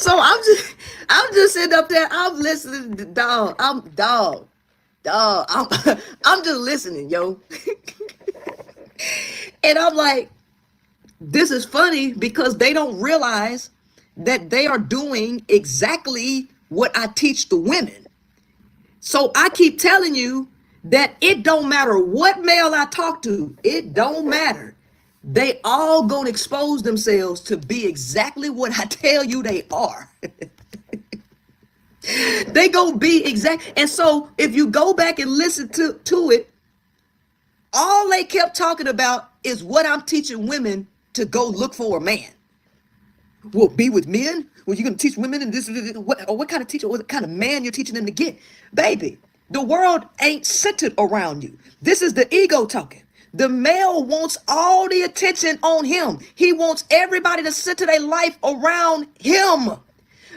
So I'm just sitting up there. I'm listening to dog. I'm just listening, yo. And I'm like, this is funny because they don't realize that they are doing exactly what I teach the women. So I keep telling you that it don't matter what male I talk to, it don't matter. They all gonna expose themselves to be exactly what I tell you they are. They gonna be exact. And so if you go back and listen to it, all they kept talking about is what I'm teaching women to go look for a man. Well, be with men? Well, you're gonna teach women and this, what kind of teacher, what kind of man you're teaching them to get? Baby, the world ain't centered around you. This is the ego talking. The male wants all the attention on him. He wants everybody to center their life around him.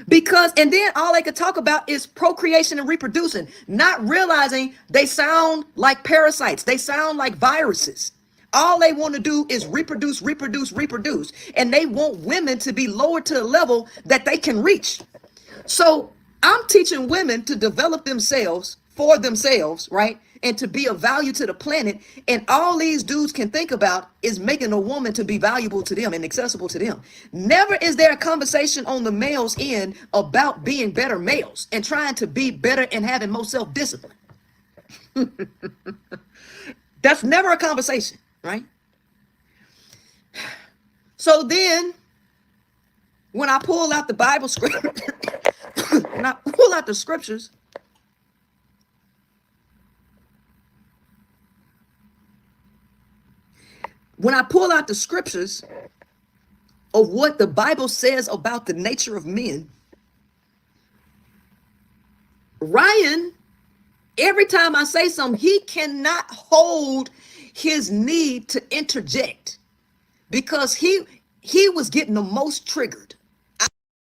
Because, and then all they could talk about is procreation and reproducing, not realizing they sound like parasites. They sound like viruses. All they want to do is reproduce, reproduce, reproduce. And they want women to be lowered to a level that they can reach. So I'm teaching women to develop themselves for themselves, right? And to be of value to the planet. And all these dudes can think about is making a woman to be valuable to them and accessible to them. Never is there a conversation on the male's end about being better males and trying to be better and having more self-discipline. That's never a conversation, right? So then when I pull out the Bible script, when I pull out the scriptures, when I pull out the scriptures of what the Bible says about the nature of men, Ryan, every time I say something, he cannot hold his need to interject because he was getting the most triggered.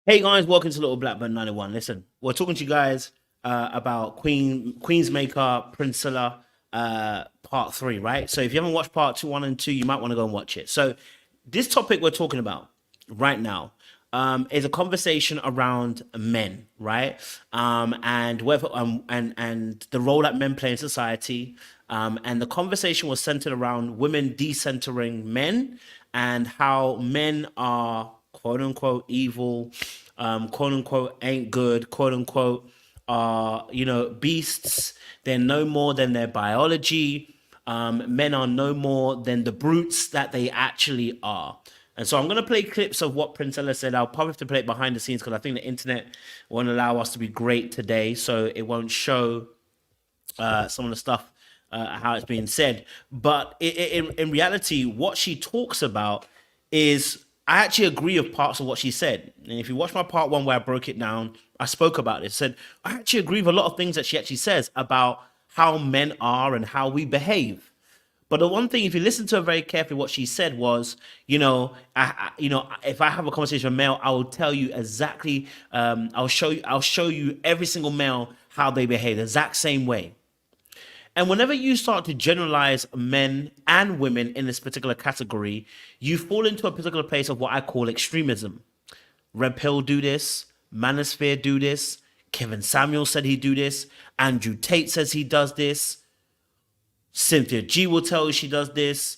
Hey guys, welcome to Little Blackburn 91. Listen, we're talking to you guys about Queensmaker, Priscilla, part 3, right? So if you haven't watched part 2, 1 and 2, you might want to go and watch it. So this topic we're talking about right now is a conversation around men, right? And whether and the role that men play in society. And the conversation was centered around women decentering men and how men are quote unquote evil, quote unquote ain't good, quote unquote are, beasts. They're no more than their biology. Men are no more than the brutes that they actually are. And so I'm going to play clips of what Princella said. I'll probably have to play it behind the scenes because I think the internet won't allow us to be great today. So it won't show some of the stuff, how it's being said. But in reality, what she talks about is, I actually agree with parts of what she said. And if you watch my part 1 where I broke it down, I spoke about it. Said, I actually agree with a lot of things that she actually says about how men are and how we behave. But the one thing, if you listen to her very carefully, what she said was, if I have a conversation with a male, I will tell you exactly, I'll show you every single male how they behave, the exact same way. And whenever you start to generalize men and women in this particular category, you fall into a particular place of what I call extremism. Red Pill do this, Manosphere do this, Kevin Samuel said he'd do this, Andrew Tate says he does this, Cynthia G will tell you she does this.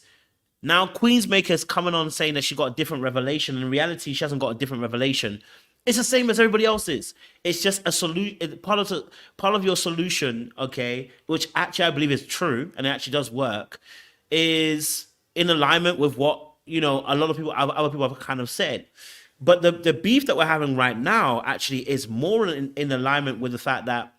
Now Queensmaker is coming on saying that she got a different revelation. In reality, she hasn't got a different revelation. It's the same as everybody else's. It's just a solution, part of your solution, okay, which actually I believe is true and it actually does work, is in alignment with what, a lot of people, other people have kind of said. But the beef that we're having right now actually is more in alignment with the fact that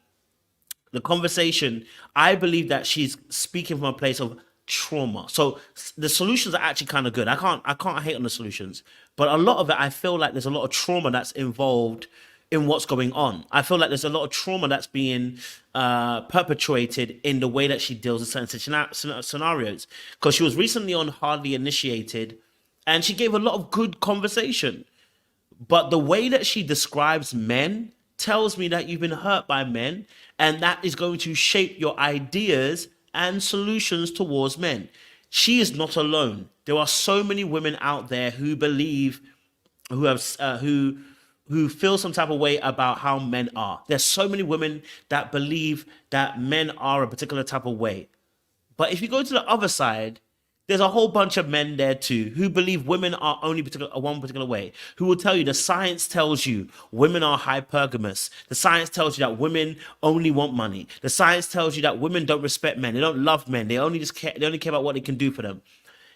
the conversation, I believe that she's speaking from a place of trauma. So the solutions are actually kind of good. I can't hate on the solutions, but a lot of it, I feel like there's a lot of trauma that's involved in what's going on. I feel like there's a lot of trauma that's being perpetuated in the way that she deals with certain scenarios. Because she was recently on Hardly Initiated, and she gave a lot of good conversation. But the way that she describes men tells me that you've been hurt by men, and that is going to shape your ideas and solutions towards men. She is not alone. There are so many women out there who believe, who who feel some type of way about how men are. There's so many women that believe that men are a particular type of way. But if you go to the other side, there's a whole bunch of men there too who believe women are only one particular way, who will tell you the science tells you women are hypergamous. The science tells you that women only want money. The science tells you that women don't respect men. They don't love men. They only care about what they can do for them.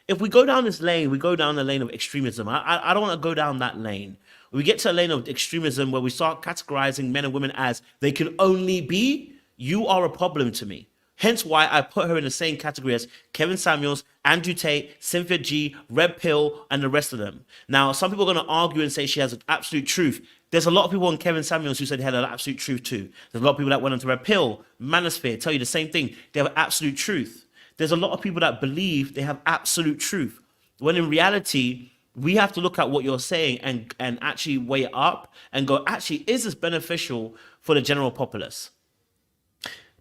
If we go down this lane, we go down the lane of extremism. I don't want to go down that lane. We get to a lane of extremism where we start categorizing men and women as they can only be, you are a problem to me. Hence why I put her in the same category as Kevin Samuels, Andrew Tate, Cynthia G, Red Pill, and the rest of them. Now, some people are going to argue and say she has an absolute truth. There's a lot of people on Kevin Samuels who said he had an absolute truth too. There's a lot of people that went onto Red Pill, Manosphere, tell you the same thing. They have absolute truth. There's a lot of people that believe they have absolute truth. When in reality, we have to look at what you're saying and actually weigh it up and go, actually, is this beneficial for the general populace?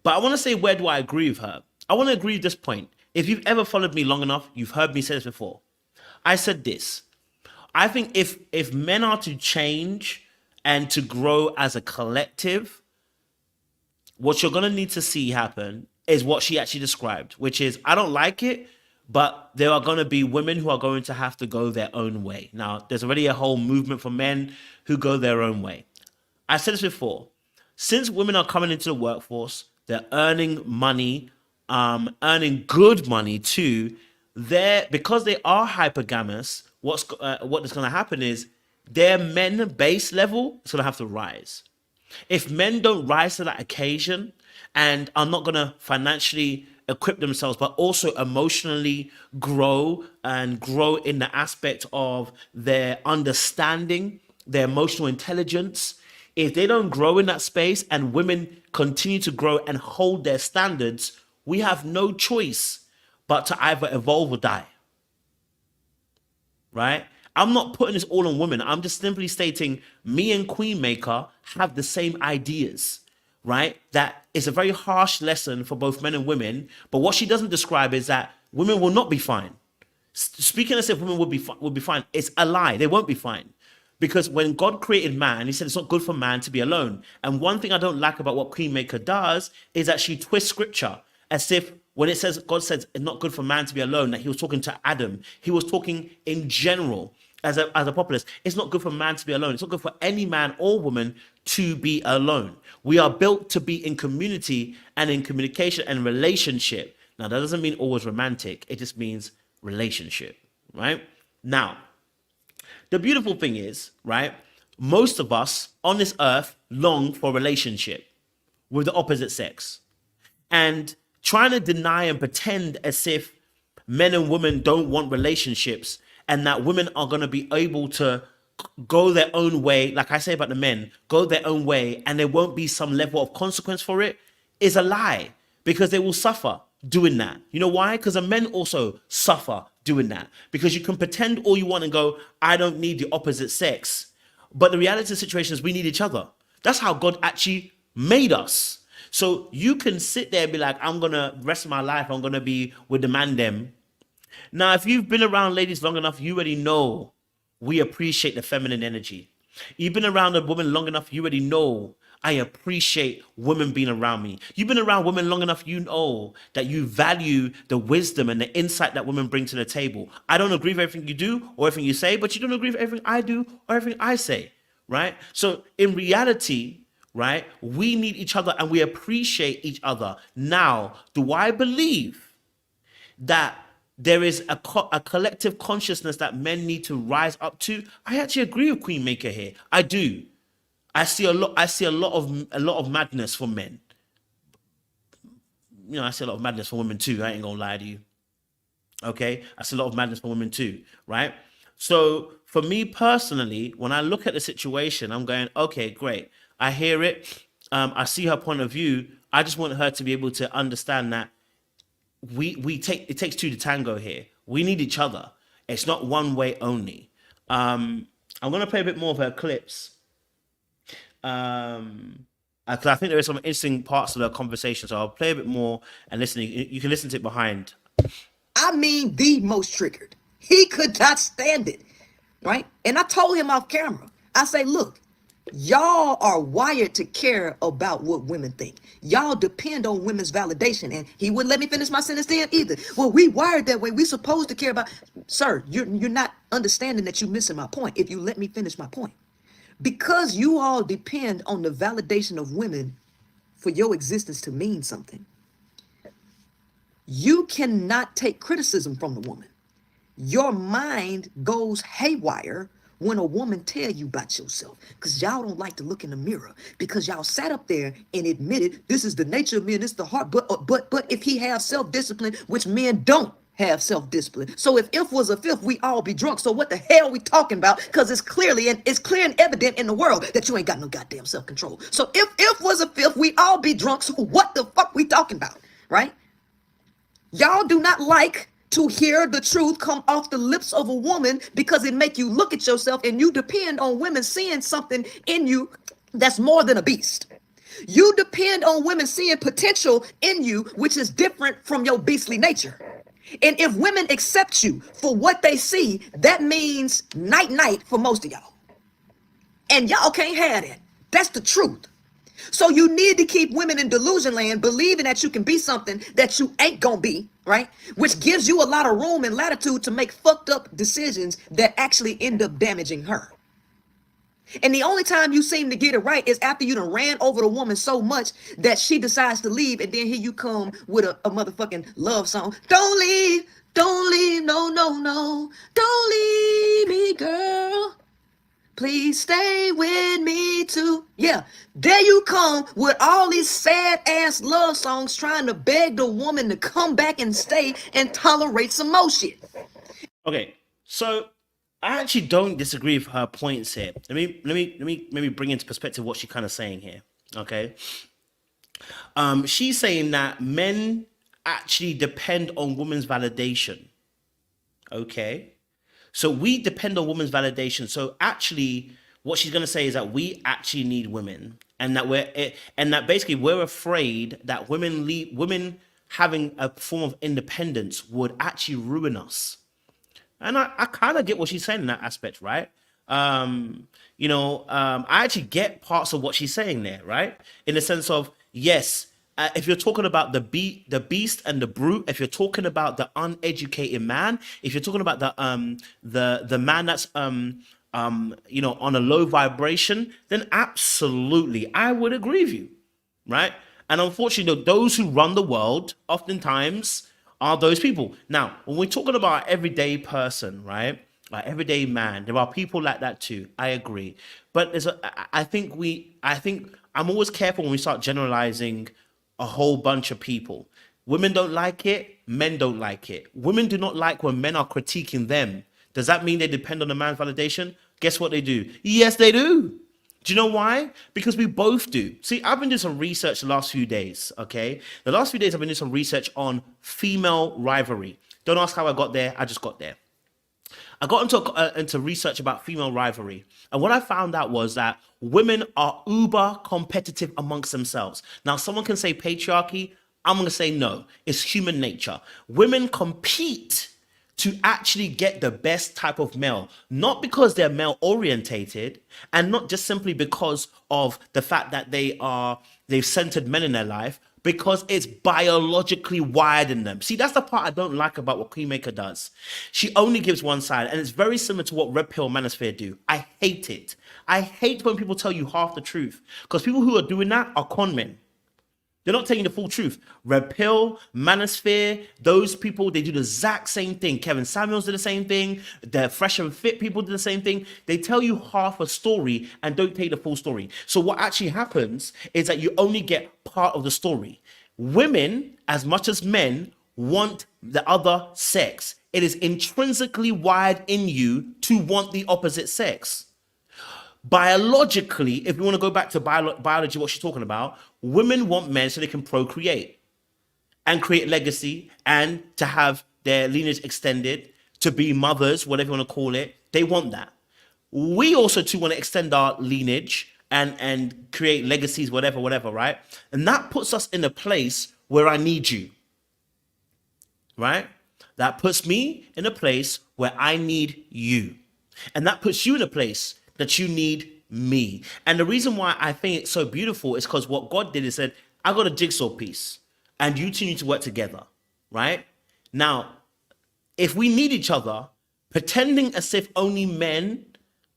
But I want to say, where do I agree with her? I want to agree with this point. If you've ever followed me long enough, you've heard me say this before. I said this. I think if men are to change and to grow as a collective, what you're going to need to see happen is what she actually described, which is, I don't like it, but there are going to be women who are going to have to go their own way. Now, there's already a whole movement for men who go their own way. I said this before. Since women are coming into the workforce, they're earning money, earning good money too. Because they are hypergamous, what is going to happen is their men base level is going to have to rise. If men don't rise to that occasion and are not going to financially equip themselves, but also emotionally grow in the aspect of their understanding, their emotional intelligence, if they don't grow in that space and women continue to grow and hold their standards, we have no choice but to either evolve or die. Right? I'm not putting this all on women. I'm just simply stating me and Queensmaker have the same ideas, right? That is a very harsh lesson for both men and women. But what she doesn't describe is that women will not be fine. Speaking as if women would be fine, it's a lie. They won't be fine. Because when God created man, he said it's not good for man to be alone. And one thing I don't like about what Queensmaker does is that she twists scripture as if when it says, God says it's not good for man to be alone, that he was talking to Adam. He was talking in general as a populace. It's not good for man to be alone. It's not good for any man or woman to be alone. We are built to be in community and in communication and relationship. Now, that doesn't mean always romantic. It just means relationship, right? Now, the beautiful thing is, right, most of us on this earth long for relationship with the opposite sex. And trying to deny and pretend as if men and women don't want relationships and that women are going to be able to go their own way, like I say about the men, go their own way and there won't be some level of consequence for it, is a lie, because they will suffer doing that. You know why? Because the men also suffer doing that, because you can pretend all you want and go, I don't need the opposite sex. But the reality of the situation is we need each other. That's how God actually made us. So you can sit there and be like, I'm going to, rest of my life, I'm going to be with the man them. Now, if you've been around ladies long enough, you already know we appreciate the feminine energy. You've been around a woman long enough, you already know I appreciate women being around me. You've been around women long enough, you know that you value the wisdom and the insight that women bring to the table. I don't agree with everything you do or everything you say, but you don't agree with everything I do or everything I say, right? So in reality, right, we need each other and we appreciate each other. Now, do I believe that there is a collective consciousness that men need to rise up to? I actually agree with Queensmaker here. I do. I see a lot of madness for men. You know, I see a lot of madness for women too. I ain't gonna lie to you. Okay, I see a lot of madness for women too, right? So for me personally, when I look at the situation, I'm going, okay, great. I hear it. I see her point of view. I just want her to be able to understand that it takes two to tango here. We need each other. It's not one way only. I'm gonna play a bit more of her clips. Because I think there are some interesting parts of the conversation, so I'll play a bit more and listen. You can listen to it behind. I mean, the most triggered. He could not stand it, right? And I told him off camera. I say, look, Y'all are wired to care about what women think. Y'all depend on women's validation. And he wouldn't let me finish my sentence then either. Well, we wired that way. We supposed to care about. Sir, you're not understanding that you're missing my point. If you let me finish my point. Because you all depend on the validation of women for your existence to mean something, you cannot take criticism from the woman. Your mind goes haywire when a woman tell you about yourself, because y'all don't like to look in the mirror, because y'all sat up there and admitted this is the nature of men, this is the heart. But if he has self-discipline, which men don't have self-discipline. So if was a fifth, we all be drunk. So what the hell we talking about? Because it's clear and evident in the world that you ain't got no goddamn self-control. So if was a fifth, we all be drunk. So what the fuck we talking about, right? Y'all do not like to hear the truth come off the lips of a woman because it make you look at yourself, and you depend on women seeing something in you that's more than a beast. You depend on women seeing potential in you, which is different from your beastly nature. And if women accept you for what they see, that means night night for most of y'all. And y'all can't have that. That's the truth. So you need to keep women in delusion land, believing that you can be something that you ain't gonna be, right? Which gives you a lot of room and latitude to make fucked up decisions that actually end up damaging her. And the only time you seem to get it right is after you done ran over the woman so much that she decides to leave, and then here you come with a motherfucking love song. Don't leave, no, no, no. Don't leave me, girl. Please stay with me too. Yeah, there you come with all these sad ass love songs trying to beg the woman to come back and stay and tolerate some more shit. Okay, so I actually don't disagree with her points here. Let me bring into perspective what she's kind of saying here. Okay, she's saying that men actually depend on women's validation. Okay. So we depend on women's validation. So actually, what she's going to say is that we actually need women, and that basically we're afraid that women having a form of independence would actually ruin us. And I kind of get what she's saying in that aspect, right? I actually get parts of what she's saying there, right? In the sense of, yes, if you're talking about the beast and the brute, if you're talking about the uneducated man, if you're talking about the man that's on a low vibration, then absolutely, I would agree with you, right? And unfortunately, those who run the world oftentimes are those people. Now, when we're talking about everyday person, right? Like everyday man, there are people like that too. I agree, but I think I'm always careful when we start generalizing a whole bunch of people. Women don't like it. Men don't like it. Women do not like when men are critiquing them. Does that mean they depend on a man's validation? Guess what they do? Yes, they do. Do you know why? Because we both do. See, I've been doing some research the last few days, okay? The last few days I've been doing some research on female rivalry. Don't ask how I got there. I just got there. I got into research about female rivalry. And what I found out was that women are uber competitive amongst themselves. Now, someone can say patriarchy. I'm going to say no. It's human nature. Women compete to actually get the best type of male, not because they're male orientated, and not just simply because of the fact that they've centered men in their life, because it's biologically wired in them. See, that's the part I don't like about what Queensmaker does. She only gives one side, and it's very similar to what Red Pill Manosphere do. I hate it. I hate when people tell you half the truth, because people who are doing that are con men. They're not telling you the full truth. Red Pill, Manosphere, those people, they do the exact same thing. Kevin Samuels did the same thing. The Fresh and Fit people did the same thing. They tell you half a story and don't tell you the full story. So what actually happens is that you only get part of the story. Women, as much as men, want the other sex. It is intrinsically wired in you to want the opposite sex. Biologically, if we want to go back to biology, what she's talking about, women want men so they can procreate and create legacy and to have their lineage extended, to be mothers, whatever you want to call it. They want that. We also too want to extend our lineage and create legacies, whatever, right? And that puts us in a place where I need you, right? That puts me in a place where I need you. And that puts you in a place that you need me. And the reason why I think it's so beautiful is because what God did is said, I got a jigsaw piece and you two need to work together, right? Now, if we need each other, pretending as if only men,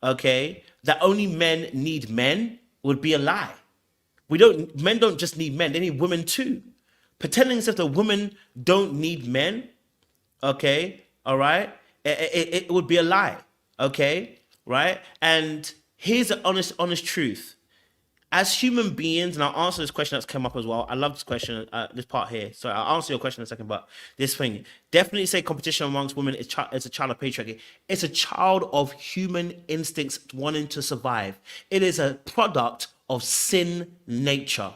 okay, that only men need men would be a lie. Men don't just need men, they need women too. Pretending as if the women don't need men, okay, all right, it would be a lie, okay, right? And here's the honest truth. As human beings, and I'll answer this question that's come up as well. I love this question, this part here. So I'll answer your question in a second, but this thing, definitely say competition amongst women is a child of patriarchy. It's a child of human instincts wanting to survive. It is a product of sin nature.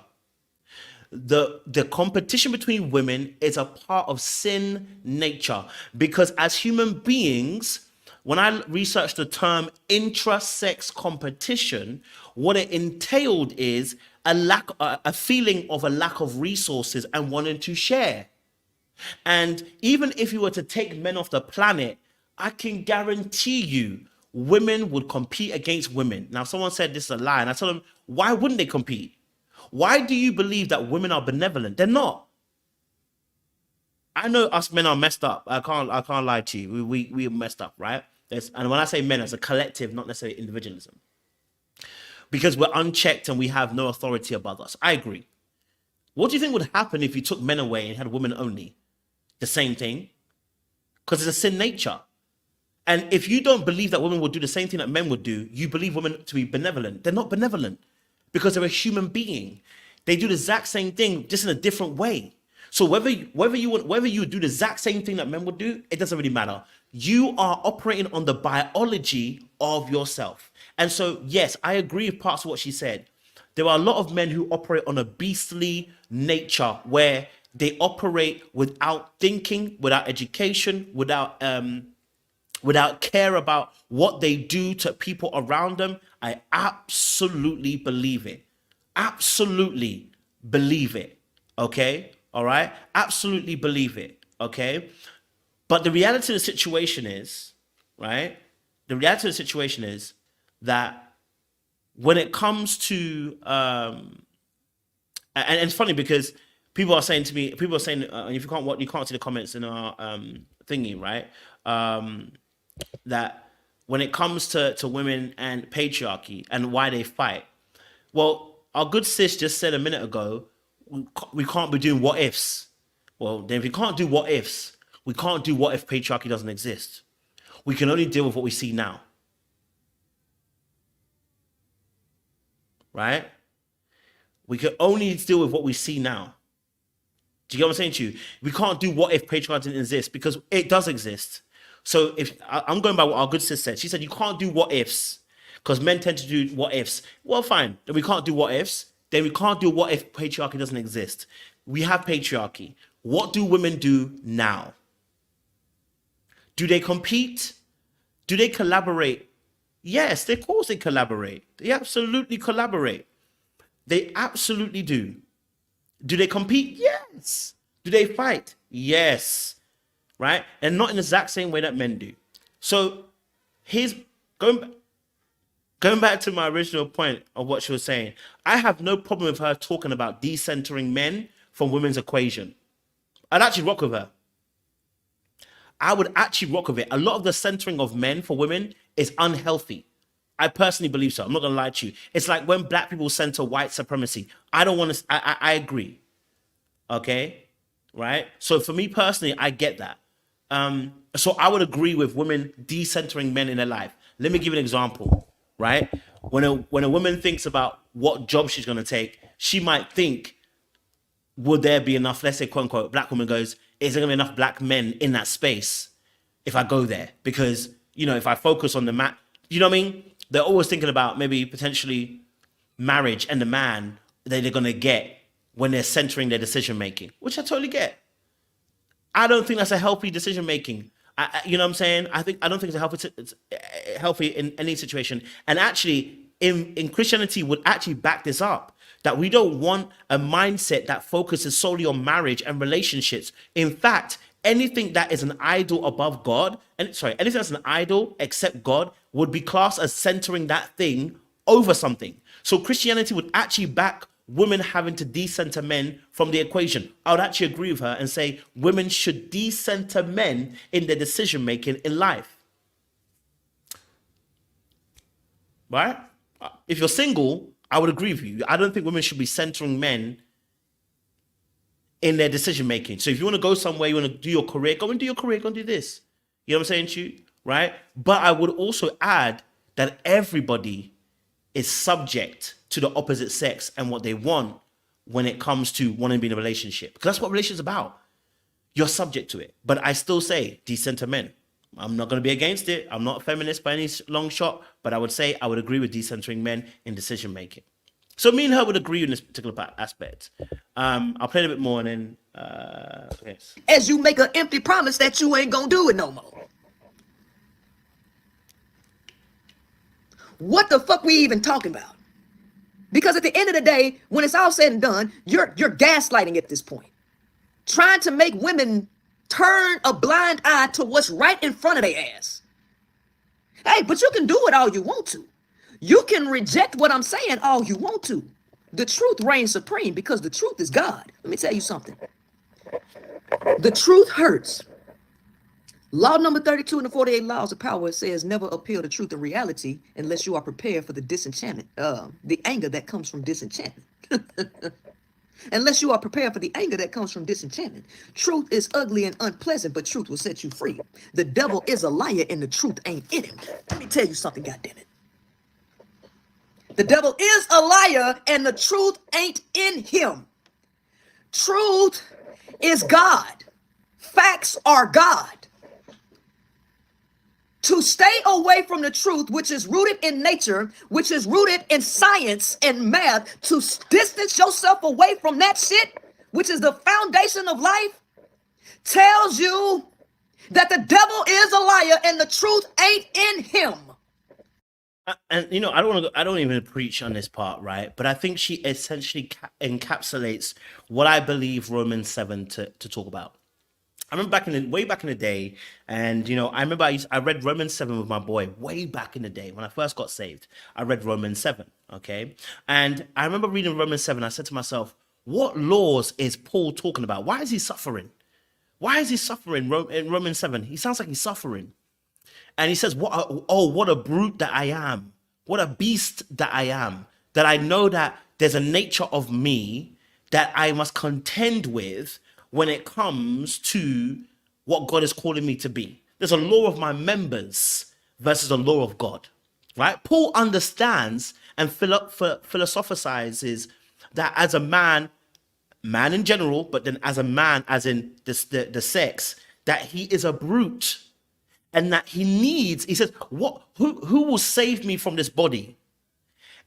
The competition between women is a part of sin nature, because as human beings, when I researched the term intra-sex competition, what it entailed is a feeling of a lack of resources and wanting to share. And even if you were to take men off the planet, I can guarantee you women would compete against women. Now, someone said this is a lie, and I told them, why wouldn't they compete? Why do you believe that women are benevolent? They're not. I know us men are messed up. I can't lie to you. We are messed up, right? And when I say men, it's a collective, not necessarily individualism. Because we're unchecked and we have no authority above us. I agree. What do you think would happen if you took men away and had women only? The same thing. Because it's a sin nature. And if you don't believe that women would do the same thing that men would do, you believe women to be benevolent. They're not benevolent because they're a human being. They do the exact same thing, just in a different way. So whether you do the exact same thing that men would do, it doesn't really matter. You are operating on the biology of yourself. And so, yes, I agree with parts of what she said. There are a lot of men who operate on a beastly nature where they operate without thinking, without education, without care about what they do to people around them. I absolutely believe it. Absolutely believe it. Okay? All right? Absolutely believe it. Okay? But the reality of the situation is, right? The reality of the situation is that when it comes to, and it's funny because people are saying to me, if you can't see the comments in our thingy, right? That when it comes to women and patriarchy and why they fight, well, our good sis just said a minute ago, we can't be doing what ifs. Well, then if we can't do what ifs, we can't do what if patriarchy doesn't exist. We can only deal with what we see now. Right? We can only deal with what we see now. Do you get what I'm saying to you? We can't do what if patriarchy didn't exist, because it does exist. So if I'm going by what our good sis said, she said you can't do what ifs because men tend to do what ifs. Well, fine. Then we can't do what ifs. Then we can't do what if patriarchy doesn't exist. We have patriarchy. What do women do now? Do they compete? Do they collaborate? Yes, of course they collaborate. They absolutely collaborate. They absolutely do. Do they compete? Yes. Do they fight? Yes. Right? And not in the exact same way that men do. So here's going back to my original point of what she was saying. I have no problem with her talking about decentering men from women's equation. I'd actually rock with her. I would actually rock with it. A lot of the centering of men for women is unhealthy. I personally believe so. I'm not going to lie to you. It's like when black people center white supremacy. I don't want to, I agree. Okay? Right? So for me personally, I get that. So I would agree with women decentering men in their life. Let me give you an example, right? When a woman thinks about what job she's going to take, she might think, would there be enough, let's say, quote unquote, black woman goes, is there going to be enough black men in that space if I go there? Because, if I focus on the man, you know what I mean? They're always thinking about maybe potentially marriage and the man that they're going to get when they're centering their decision making, which I totally get. I don't think that's a healthy decision making. You know what I'm saying? I don't think it's healthy in any situation. And actually, in Christianity would actually back this up, that we don't want a mindset that focuses solely on marriage and relationships. In fact, anything that is an idol above God, anything that's an idol except God would be classed as centering that thing over something. So Christianity would actually back women having to decenter men from the equation. I would actually agree with her and say women should decenter men in their decision making in life. Right? If you're single, I would agree with you. I don't think women should be centering men in their decision making. So if you want to go somewhere, you want to do your career, go and do your career, go and do this. You know what I'm saying to you? Right? But I would also add that everybody is subject to the opposite sex and what they want when it comes to wanting to be in a relationship. Because that's what relationships are about. You're subject to it. But I still say decenter men. I'm not going to be against it. I'm not a feminist by any long shot, but I would say I would agree with decentering men in decision making. So me and her would agree in this particular aspect. I'll play it a bit more and then yes. As you make an empty promise that you ain't gonna do it no more. What the fuck we even talking about? Because at the end of the day, when it's all said and done, you're gaslighting at this point. Trying to make women turn a blind eye to what's right in front of their ass. Hey, but you can do it all you want to. You can reject what I'm saying all you want to. The truth reigns supreme because the truth is God. Let me tell you something. The truth hurts. Law number 32 in the 48 laws of power says never appeal to truth and reality unless you are prepared for the disenchantment, the anger that comes from disenchantment. Unless you are prepared for the anger that comes from disenchantment. Truth is ugly and unpleasant, but truth will set you free. The devil is a liar and the truth ain't in him. Let me tell you something, goddammit. The devil is a liar and the truth ain't in him. Truth is God. Facts are God. To stay away from the truth, which is rooted in nature, which is rooted in science and math, to distance yourself away from that shit, which is the foundation of life, tells you that the devil is a liar and the truth ain't in him. And you know, I don't even preach on this part, right? But I think she essentially encapsulates what I believe Romans 7 to talk about. I remember way back in the day, and you know, I remember I read Romans 7 with my boy way back in the day when I first got saved. I read Romans 7, okay? And I remember reading Romans 7, I said to myself, what laws is Paul talking about? Why is he suffering? Why is he suffering in Romans 7? He sounds like he's suffering. And he says, what a brute that I am. What a beast that I am. That I know that there's a nature of me that I must contend with when it comes to what God is calling me to be. There's a law of my members versus a law of God, right? Paul understands and philosophizes that as a man in general, but then as a man, as in the sex, that he is a brute and that he says, who will save me from this body?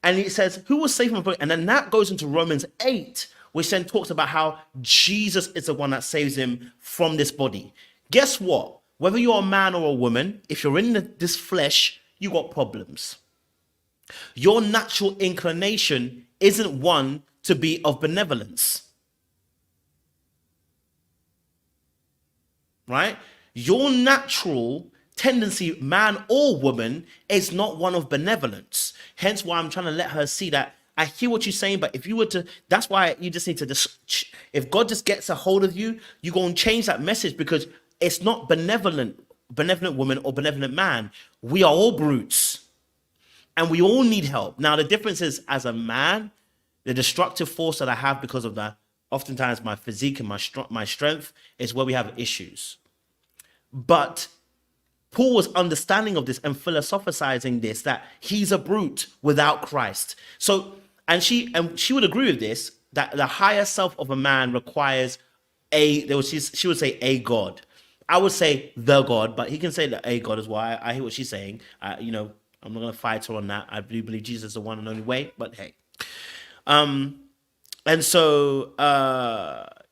And he says, who will save me from this body? And then that goes into Romans 8, which then talks about how Jesus is the one that saves him from this body. Guess what? Whether you're a man or a woman, if you're in this flesh, you got problems. Your natural inclination isn't one to be of benevolence. Right? Your natural tendency, man or woman, is not one of benevolence. Hence why I'm trying to let her see that I hear what you're saying, but if you were to, that's why you just need to, if God just gets a hold of you, you're going to change that message because it's not benevolent woman or benevolent man. We are all brutes and we all need help. Now, the difference is as a man, the destructive force that I have because of that, oftentimes my physique and my strength is where we have issues. But Paul was understanding of this and philosophizing this, that he's a brute without Christ. So, and she would agree with this, that the higher self of a man requires she would say a God. I would say the God, but he can say a God as well. I hear what she's saying. You know, I'm not going to fight her on that. I do believe Jesus is the one and only way, but hey. And so,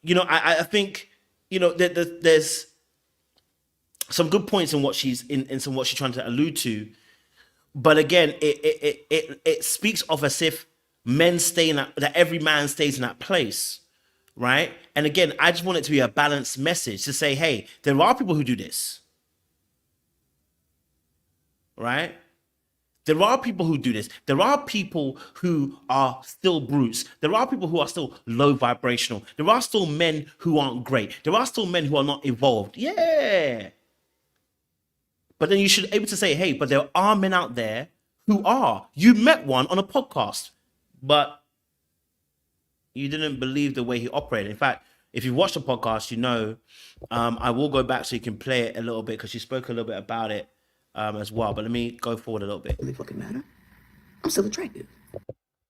you know, I think, you know, there's some good points in what she's in what she's trying to allude to, but again, it speaks of as if that every man stays in that place, right? And again, I just want it to be a balanced message to say, hey, there are people who do this, right? There are people who do this. There are people who are still brutes. There are people who are still low vibrational. There are still men who aren't great. There are still men who are not evolved. Yeah. But then you should be able to say, hey, but there are men out there who are. You met one on a podcast, but you didn't believe the way he operated. In fact, if you watch the podcast, you know, I will go back so you can play it a little bit because she spoke a little bit about it as well. But let me go forward a little bit. Really fucking matter. I'm still attractive.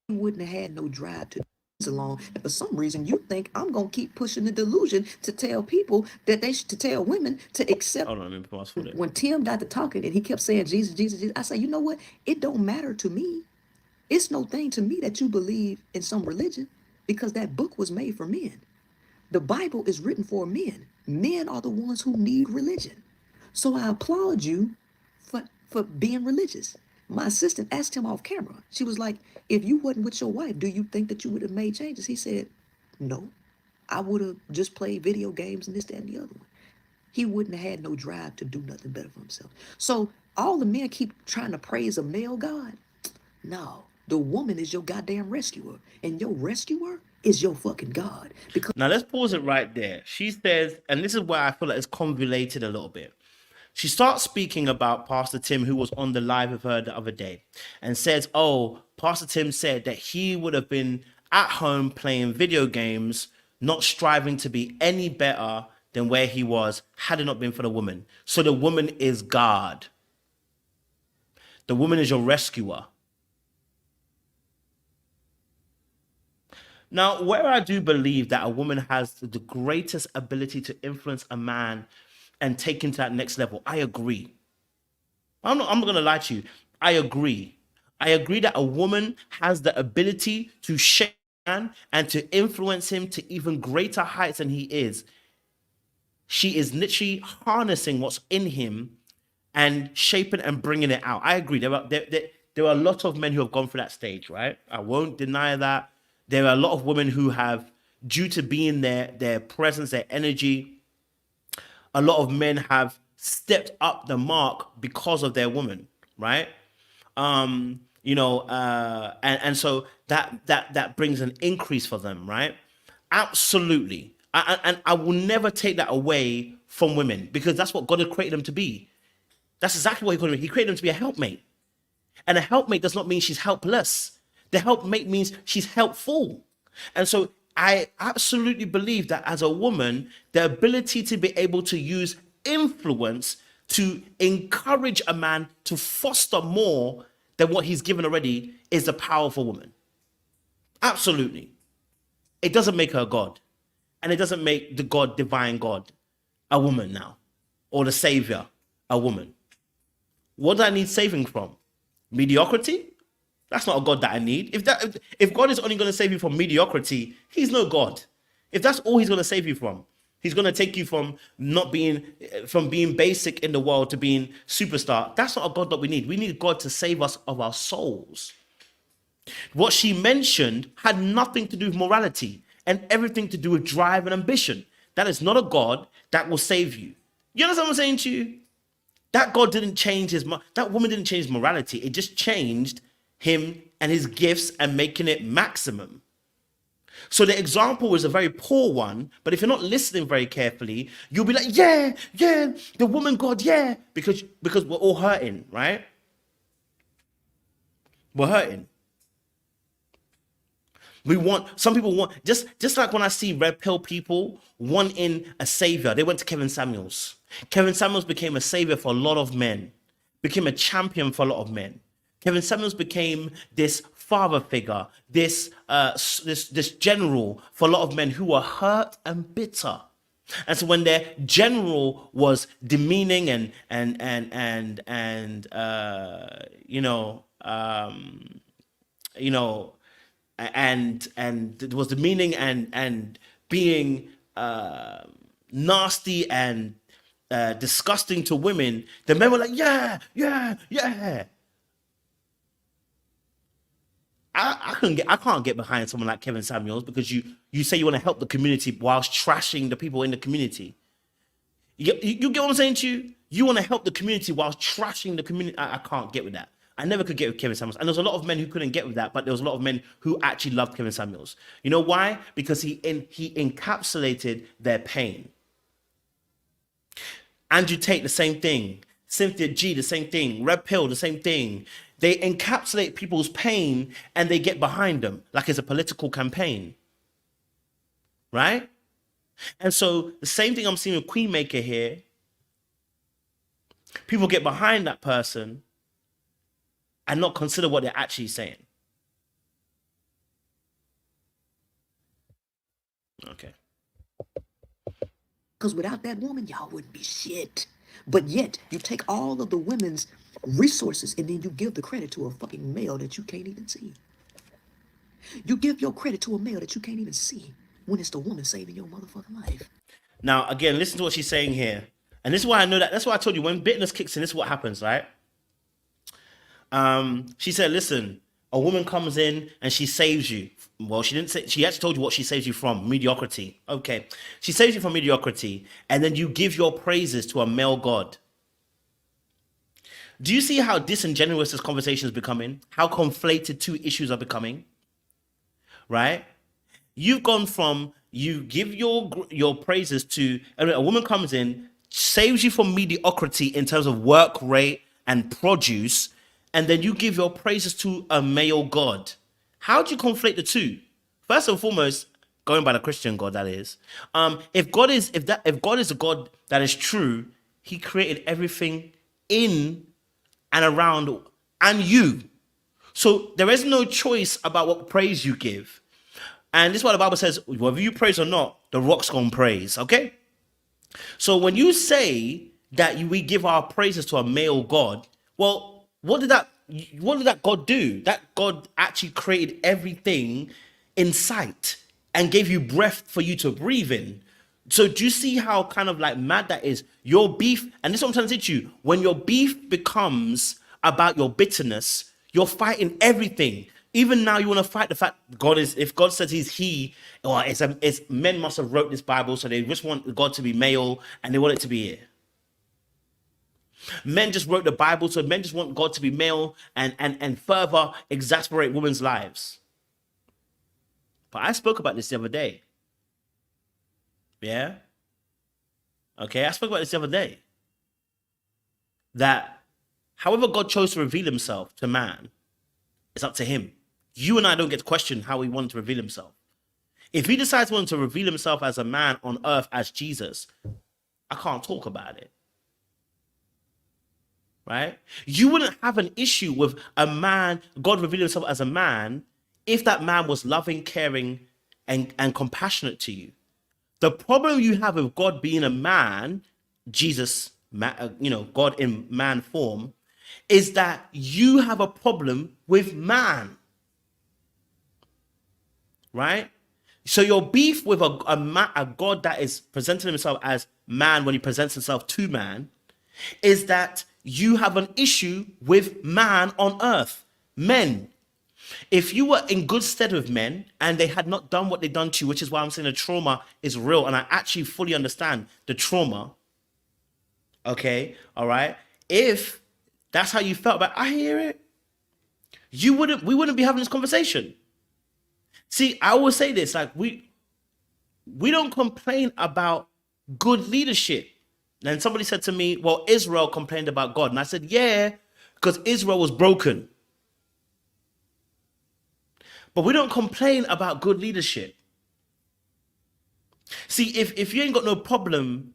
You wouldn't have had no drive to along, and for some reason you think I'm gonna keep pushing the delusion to tell people that they should, to tell women to accept. Hold on, let me pause for it. When Tim got to talking and he kept saying Jesus, Jesus, Jesus, I say, you know what? It don't matter to me. It's no thing to me that you believe in some religion, because that book was made for men. The Bible is written for men. Men are the ones who need religion. So I applaud you for being religious. My assistant asked him off camera. She was like, if you wasn't with your wife, do you think that you would have made changes? He said, no. I would have just played video games and this, that, and the other one. He wouldn't have had no drive to do nothing better for himself. So all the men keep trying to praise a male God. No, the woman is your goddamn rescuer. And your rescuer is your fucking God. Because now let's pause it right there. She says, and this is where I feel like it's convoluted a little bit. She starts speaking about Pastor Tim, who was on the live with her the other day, and says, oh, Pastor Tim said that he would have been at home playing video games, not striving to be any better than where he was had it not been for the woman. So the woman is God. The woman is your rescuer. Now, where I do believe that a woman has the greatest ability to influence a man and take him to that next level, I agree. I'm not going to lie to you. I agree. I agree that a woman has the ability to shape a man and to influence him to even greater heights than he is. She is literally harnessing what's in him and shaping and bringing it out. I agree. There are a lot of men who have gone through that stage, right? I won't deny that. There are a lot of women who have, due to being their presence, their energy, a lot of men have stepped up the mark because of their woman, right? And so that brings an increase for them, right? Absolutely. And I will never take that away from women, because that's what God had created them to be. That's exactly what He created them to be, a helpmate. And a helpmate does not mean she's helpless. The helpmate means she's helpful. And so I absolutely believe that as a woman, the ability to be able to use influence to encourage a man to foster more than what he's given already is a powerful woman. Absolutely. It doesn't make her a God. And it doesn't make the God, divine God, a woman now. Or the savior, a woman. What do I need saving from? Mediocrity? That's not a God that I need. If God is only going to save you from mediocrity, He's no God. If that's all He's going to save you from, He's going to take you from being basic in the world to being superstar. That's not a God that we need. We need God to save us of our souls. What she mentioned had nothing to do with morality and everything to do with drive and ambition. That is not a God that will save you. You understand what I'm saying to you? That God didn't change that woman didn't change his morality. It just changed him and his gifts and making it maximum. So the example was a very poor one, but if you're not listening very carefully, you'll be like, yeah, the woman God, yeah, because we're all hurting, right? We're hurting. Some people want, just like when I see red pill people wanting a savior, they went to Kevin Samuels. Kevin Samuels became a savior for a lot of men, became a champion for a lot of men. Kevin Samuels became this father figure, this general for a lot of men who were hurt and bitter. And so when their general was demeaning and it was demeaning and being nasty and disgusting to women, the men were like, yeah. I can't get behind someone like Kevin Samuels, because you say you want to help the community whilst trashing the people in the community. You get what I'm saying to you? You want to help the community whilst trashing the community. I can't get with that. I never could get with Kevin Samuels. And there's a lot of men who couldn't get with that, but there was a lot of men who actually loved Kevin Samuels. You know why? Because he encapsulated their pain. Andrew Tate, the same thing. Cynthia G, the same thing. Red Pill, the same thing. They encapsulate people's pain and they get behind them like it's a political campaign. Right? And so the same thing I'm seeing with Queensmaker here. People get behind that person and not consider what they're actually saying. Okay. Because without that woman, y'all wouldn't be shit. But yet, you take all of the women's resources and then you give the credit to a fucking male that you can't even see. You give your credit to a male that you can't even see when it's the woman saving your motherfucking life. Now, again, listen to what she's saying here. And this is why I know that. That's why I told you when bitterness kicks in, this is what happens, right? She said, listen, a woman comes in and she saves you. Well, she didn't say, she actually told you what she saves you from, mediocrity. Okay. She saves you from mediocrity, and then you give your praises to a male god. Do you see how disingenuous this conversation is becoming? How conflated two issues are becoming? Right? You've gone from, you give your praises to, a woman comes in, saves you from mediocrity in terms of work rate and produce, and then you give your praises to a male god. How do you conflate the two? First and foremost, going by the Christian God, that is, if God is a God that is true, he created everything in and around and you. So there is no choice about what praise you give. And this is what the Bible says, whether you praise or not, the rock's gonna praise, okay? So when you say that we give our praises to a male God, well, what did that God do? That God actually created everything in sight and gave you breath for you to breathe in. So do you see how kind of like mad that is? Your beef, and this is what I'm trying to teach you, when your beef becomes about your bitterness, you're fighting everything. Even now you want to fight the fact God is, if God says he's he, or it's men must have wrote this Bible, so they just want God to be male and they want it to be here. Men just wrote the Bible, so men just want God to be male and further exasperate women's lives. But I spoke about this the other day. Yeah? Okay, I spoke about this the other day. That however God chose to reveal himself to man, it's up to him. You and I don't get to question how he wanted to reveal himself. If he decides he wanted to reveal himself as a man on earth as Jesus, I can't talk about it. Right? You wouldn't have an issue with a man, God revealing himself as a man, if that man was loving, caring, and compassionate to you. The problem you have with God being a man, Jesus, God in man form, is that you have a problem with man. Right? So your beef with a God that is presenting himself as man when he presents himself to man is that you have an issue with man on earth. Men. If you were in good stead with men and they had not done what they've done to you, which is why I'm saying the trauma is real, and I actually fully understand the trauma. Okay, all right. If that's how you felt, but I hear it, we wouldn't be having this conversation. See, I always say this, like we don't complain about good leadership. And somebody said to me, well, Israel complained about God. And I said, yeah, because Israel was broken. But we don't complain about good leadership. See, if you ain't got no problem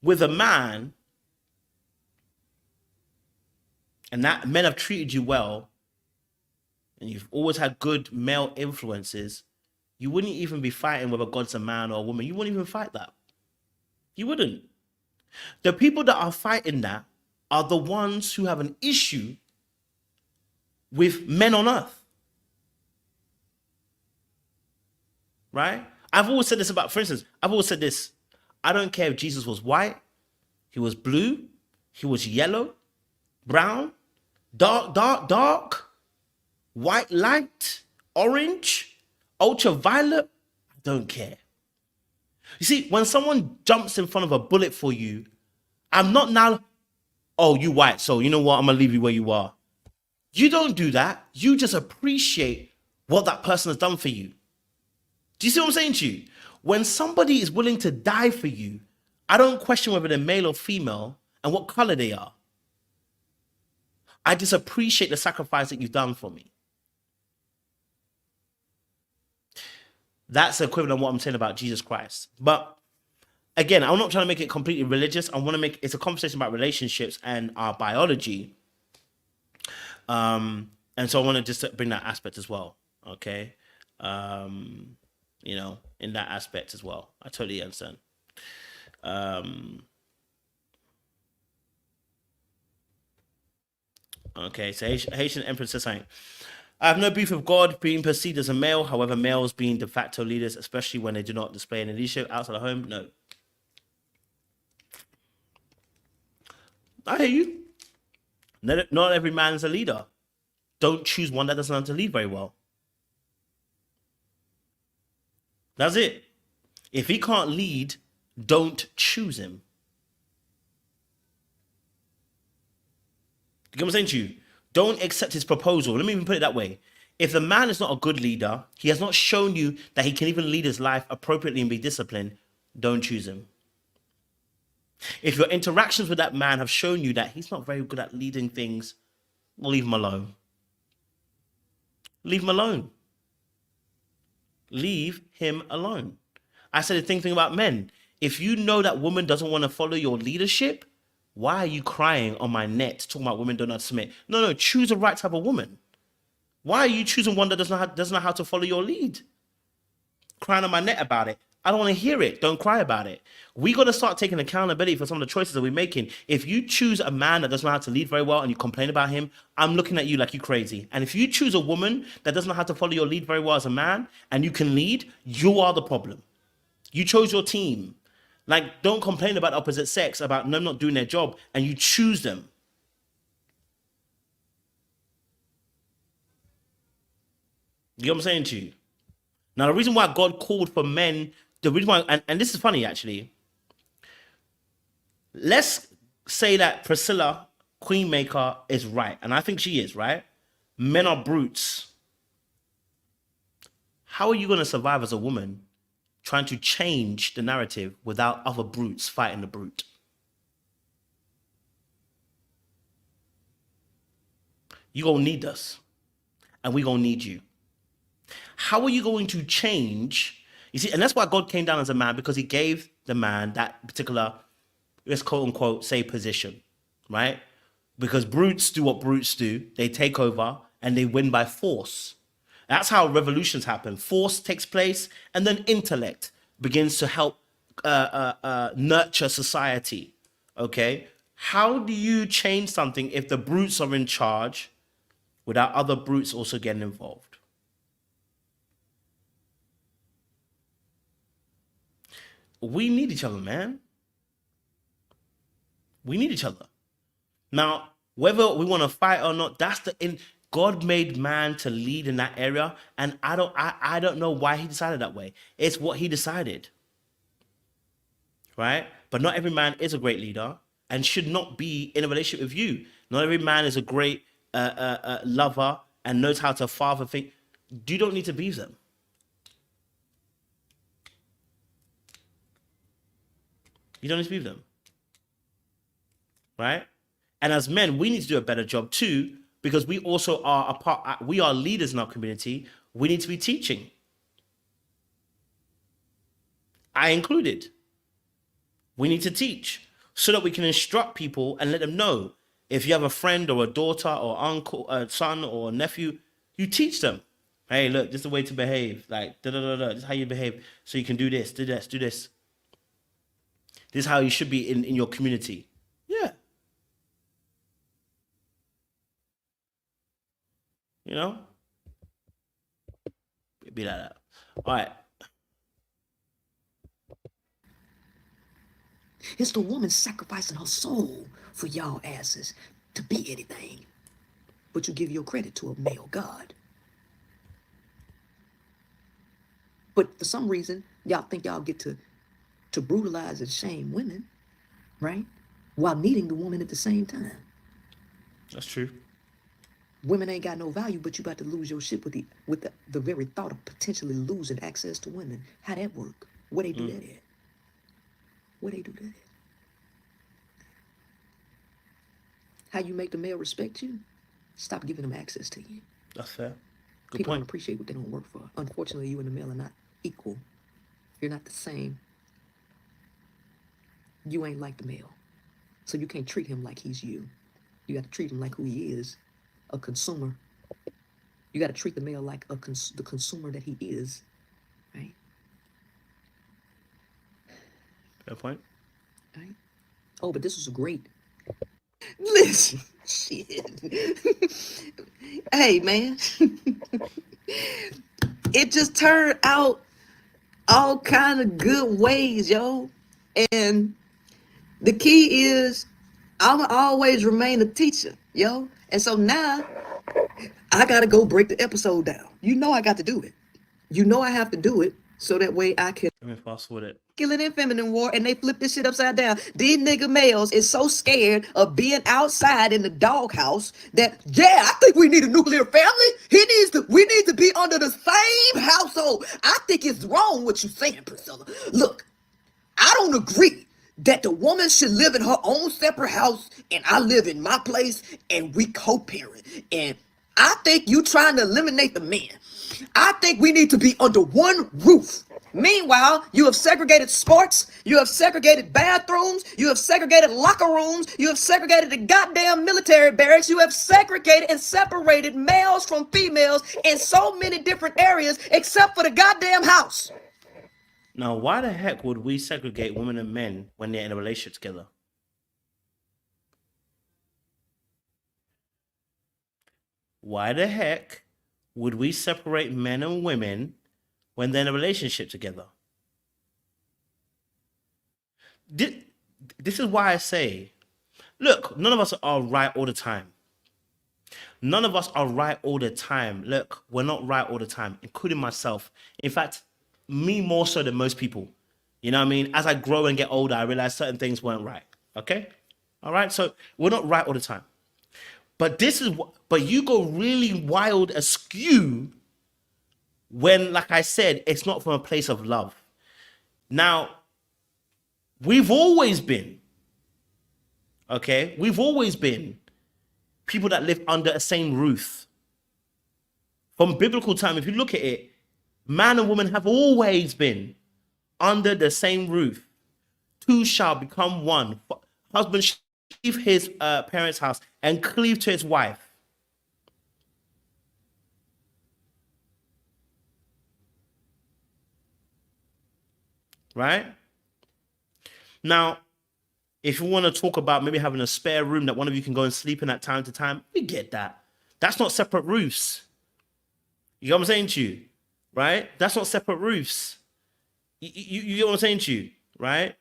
with a man and that men have treated you well and you've always had good male influences, you wouldn't even be fighting whether God's a man or a woman. You wouldn't even fight that. You wouldn't. The people that are fighting that are the ones who have an issue with men on earth. Right? I've always said this about, for instance, I've always said this. I don't care if Jesus was white, he was blue, he was yellow, brown, dark, white light, orange, ultraviolet. I don't care. You see, when someone jumps in front of a bullet for you, I'm not now, oh, you white, so you know what? I'm going to leave you where you are. You don't do that. You just appreciate what that person has done for you. Do you see what I'm saying to you? When somebody is willing to die for you, I don't question whether they're male or female and what color they are. I just appreciate the sacrifice that you've done for me. That's equivalent of what I'm saying about Jesus Christ. But again, I'm not trying to make it completely religious. I want to make it's a conversation about relationships and our biology. And so I want to just bring that aspect as well. Okay. You know, in that aspect as well. I totally understand. Okay, so Haitian Empress says something. I have no beef with God being perceived as a male. However, males being de facto leaders, especially when they do not display any leadership outside the home, no. I hear you. Not every man is a leader. Don't choose one that doesn't know how to lead very well. That's it. If he can't lead, don't choose him. You get what I'm saying to you? Don't accept his proposal. Let me even put it that way. If the man is not a good leader, he has not shown you that he can even lead his life appropriately and be disciplined, don't choose him. If your interactions with that man have shown you that he's not very good at leading things, leave him alone. Leave him alone. Leave him alone. I said the same thing about men. If you know that woman doesn't want to follow your leadership, why are you crying on my net talking about women don't know how to submit? No, choose the right type of woman. Why are you choosing one that doesn't know how to follow your lead? Crying on my net about it. I don't want to hear it. Don't cry about it. We got to start taking accountability for some of the choices that we're making. If you choose a man that doesn't know how to lead very well and you complain about him, I'm looking at you like you're crazy. And if you choose a woman that doesn't know how to follow your lead very well as a man and you can lead, you are the problem. You chose your team. Like, don't complain about the opposite sex, about them not doing their job, and you choose them. You know what I'm saying to you? Now, the reason why God called for men, the reason why, and this is funny actually. Let's say that Priscilla, Queenmaker, is right, and I think she is, right? Men are brutes. How are you going to survive as a woman trying to change the narrative without other brutes fighting the brute? You're going to need us, and we're going to need you. How are you going to change? You see, and that's why God came down as a man, because he gave the man that particular, let's quote unquote, say position, right? Because brutes do what brutes do. They take over and they win by force. That's how revolutions happen. Force takes place and then intellect begins to help nurture society, okay? How do you change something if the brutes are in charge without other brutes also getting involved? We need each other, man. We need each other. Now, whether we want to fight or not, that's God made man to lead in that area, and I don't know why he decided that way. It's what he decided, right? But not every man is a great leader and should not be in a relationship with you. Not every man is a great lover and knows how to father things. You don't need to be them. You don't need to be them, right? And as men, we need to do a better job too, because we also are we are leaders in our community. We need to be teaching. I included. We need to teach so that we can instruct people and let them know. If you have a friend or a daughter or uncle, a son or a nephew, you teach them. Hey, look, this is the way to behave. Like, This is how you behave. So you can do this, do this, do this. This is how you should be in your community. Yeah. You know? It'd be like that. All right. It's the woman sacrificing her soul for y'all asses to be anything. But you give your credit to a male god. But for some reason, y'all think y'all get to brutalize and shame women, right? While needing the woman at the same time. That's true. Women ain't got no value, but you about to lose your shit with the very thought of potentially losing access to women. How that work? Where they do that at? Where they do that at? How you make the male respect you? Stop giving them access to you. That's fair. Good People don't point. appreciate what they don't work for. Unfortunately, you and the male are not equal. You're not the same. You ain't like the male. So you can't treat him like he's you. You got to treat him like who he is, a consumer. You got to treat the male like the consumer that he is, right? Fair point. Right? Oh, but this was a great. Listen, shit. Hey, man. It just turned out all kind of good ways, yo. And the key is I'ma always remain a teacher, yo. And so now I gotta go break the episode down. You know I got to do it. You know I have to do it so that way I can Let me fast forward it. masculine and feminine war, and they flip this shit upside down. These nigga males is so scared of being outside in the doghouse that, yeah, I think we need a nuclear family. We need to be under the same household. I think it's wrong what you saying, Priscilla. Look, I don't agree that the woman should live in her own separate house and I live in my place and we co-parent. And I think you trying to eliminate the man. I think we need to be under one roof. Meanwhile, you have segregated sports, you have segregated bathrooms, you have segregated locker rooms, you have segregated the goddamn military barracks, you have segregated and separated males from females in so many different areas except for the goddamn house. Now, why the heck would we segregate women and men when they're in a relationship together? Why the heck would we separate men and women when they're in a relationship together? This is why I say, look, none of us are right all the time. None of us are right all the time. Look, we're not right all the time, including myself. In fact, me more so than most people. You know what I mean? As I grow and get older, I realize certain things weren't right. Okay? All right? So we're not right all the time. But you go really wild askew when, like I said, it's not from a place of love. Now, we've always been, okay? We've always been people that live under a same roof. From biblical time, if you look at it, man and woman have always been under the same roof. Two shall become one. Husband shall leave his parents' house and cleave to his wife. Right? Now, if you want to talk about maybe having a spare room that one of you can go and sleep in at time to time, we get that. That's not separate roofs. You know what I'm saying to you? Right? That's not separate roofs. You get what I'm saying to you? Right?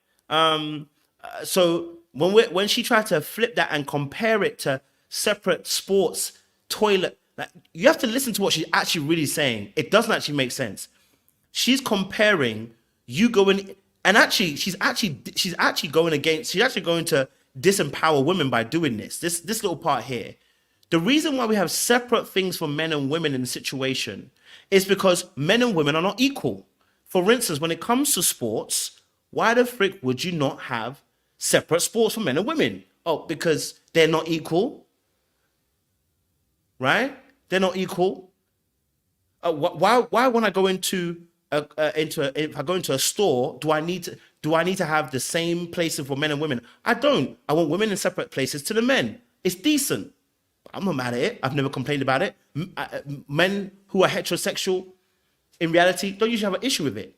So when she tried to flip that and compare it to separate sports, toilet, like, you have to listen to what she's actually really saying. It doesn't actually make sense. She's comparing you going, and actually she's actually going to disempower women by doing this little part here. The reason why we have separate things for men and women in the situation is because men and women are not equal. For instance, when it comes to sports, why the frick would you not have separate sports for men and women? Oh, because they're not equal, right? They're not equal. Why when I go if I go into a store, do I need to have the same places for men and women? I don't. I want women in separate places to the men. It's decent. I'm not mad at it. I've never complained about it. Men who are heterosexual, in reality, don't usually have an issue with it.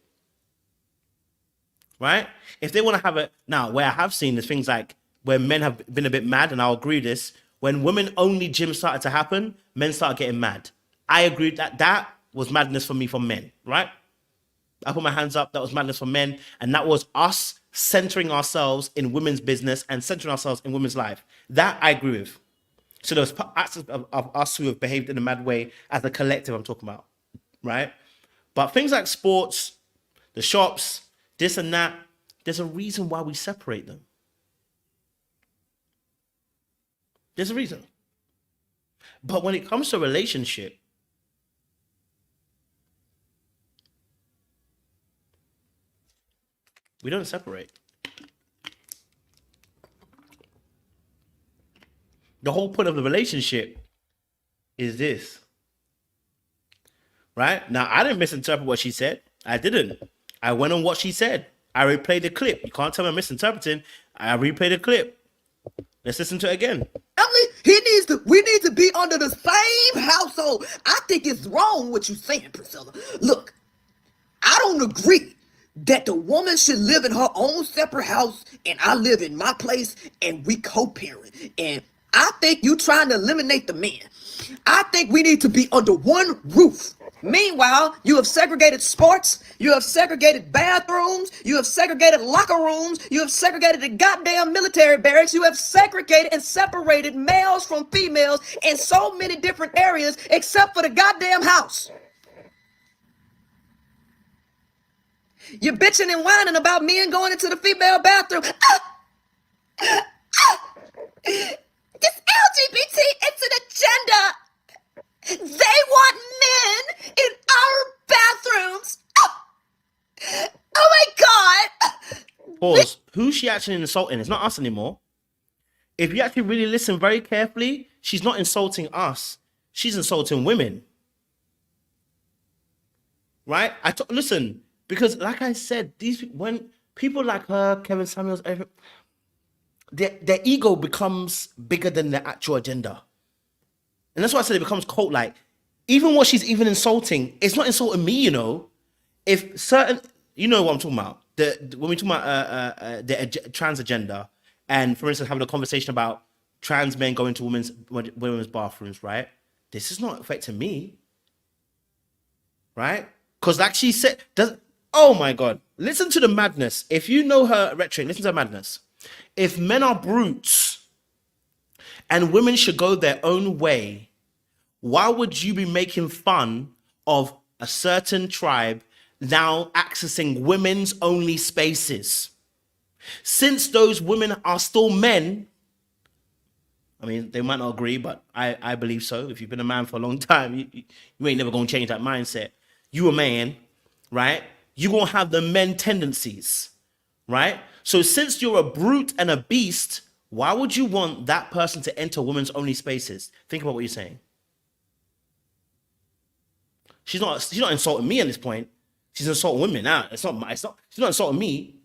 Right? If they want to have it now, where I have seen is things like where men have been a bit mad, and I'll agree with this. When women-only gyms started to happen, men started getting mad. I agree that was madness for me from men, right? I put my hands up. That was madness for men. And that was us centering ourselves in women's business and centering ourselves in women's life. That I agree with. So there's acts of us who have behaved in a mad way as a collective I'm talking about, right? But things like sports, the shops, this and that, there's a reason why we separate them. There's a reason. But when it comes to relationship, we don't separate. The whole point of the relationship is this. Right? Now, I didn't misinterpret what she said. I didn't. I went on what she said. I replayed the clip. You can't tell me I'm misinterpreting. I replayed the clip. Let's listen to it again. We need to be under the same household. I think it's wrong what you're saying, Priscilla. Look, I don't agree that the woman should live in her own separate house and I live in my place and we co-parent. And I think you trying to eliminate the man. I think we need to be under one roof. Meanwhile, you have segregated sports, you have segregated bathrooms, you have segregated locker rooms, you have segregated the goddamn military barracks, you have segregated and separated males from females in so many different areas except for the goddamn house. You're bitching and whining about men going into the female bathroom. This LGBT, it's an agenda. They want men in our bathrooms. Oh my God. Pause. Who's she actually insulting? It's not us anymore. If you actually really listen very carefully, she's not insulting us. She's insulting women. Right? Listen, because like I said, when people like her, Kevin Samuels, their ego becomes bigger than the actual agenda. And that's why I said it becomes cult-like. Even what she's even insulting, it's not insulting me, you know. If certain, you know what I'm talking about. When we talk about the trans agenda, and for instance, having a conversation about trans men going to women's bathrooms, right? This is not affecting me, right? Because like she said, oh my God, listen to the madness. If you know her rhetoric, listen to her madness. If men are brutes and women should go their own way, why would you be making fun of a certain tribe now accessing women's only spaces? Since those women are still men, I mean, they might not agree, but I believe so. If you've been a man for a long time, you ain't never going to change that mindset. You a man, right? You going to have the men tendencies, right? So since you're a brute and a beast, why would you want that person to enter women's only spaces? Think about what you're saying. She's not insulting me at this point. She's insulting women now. She's not insulting me.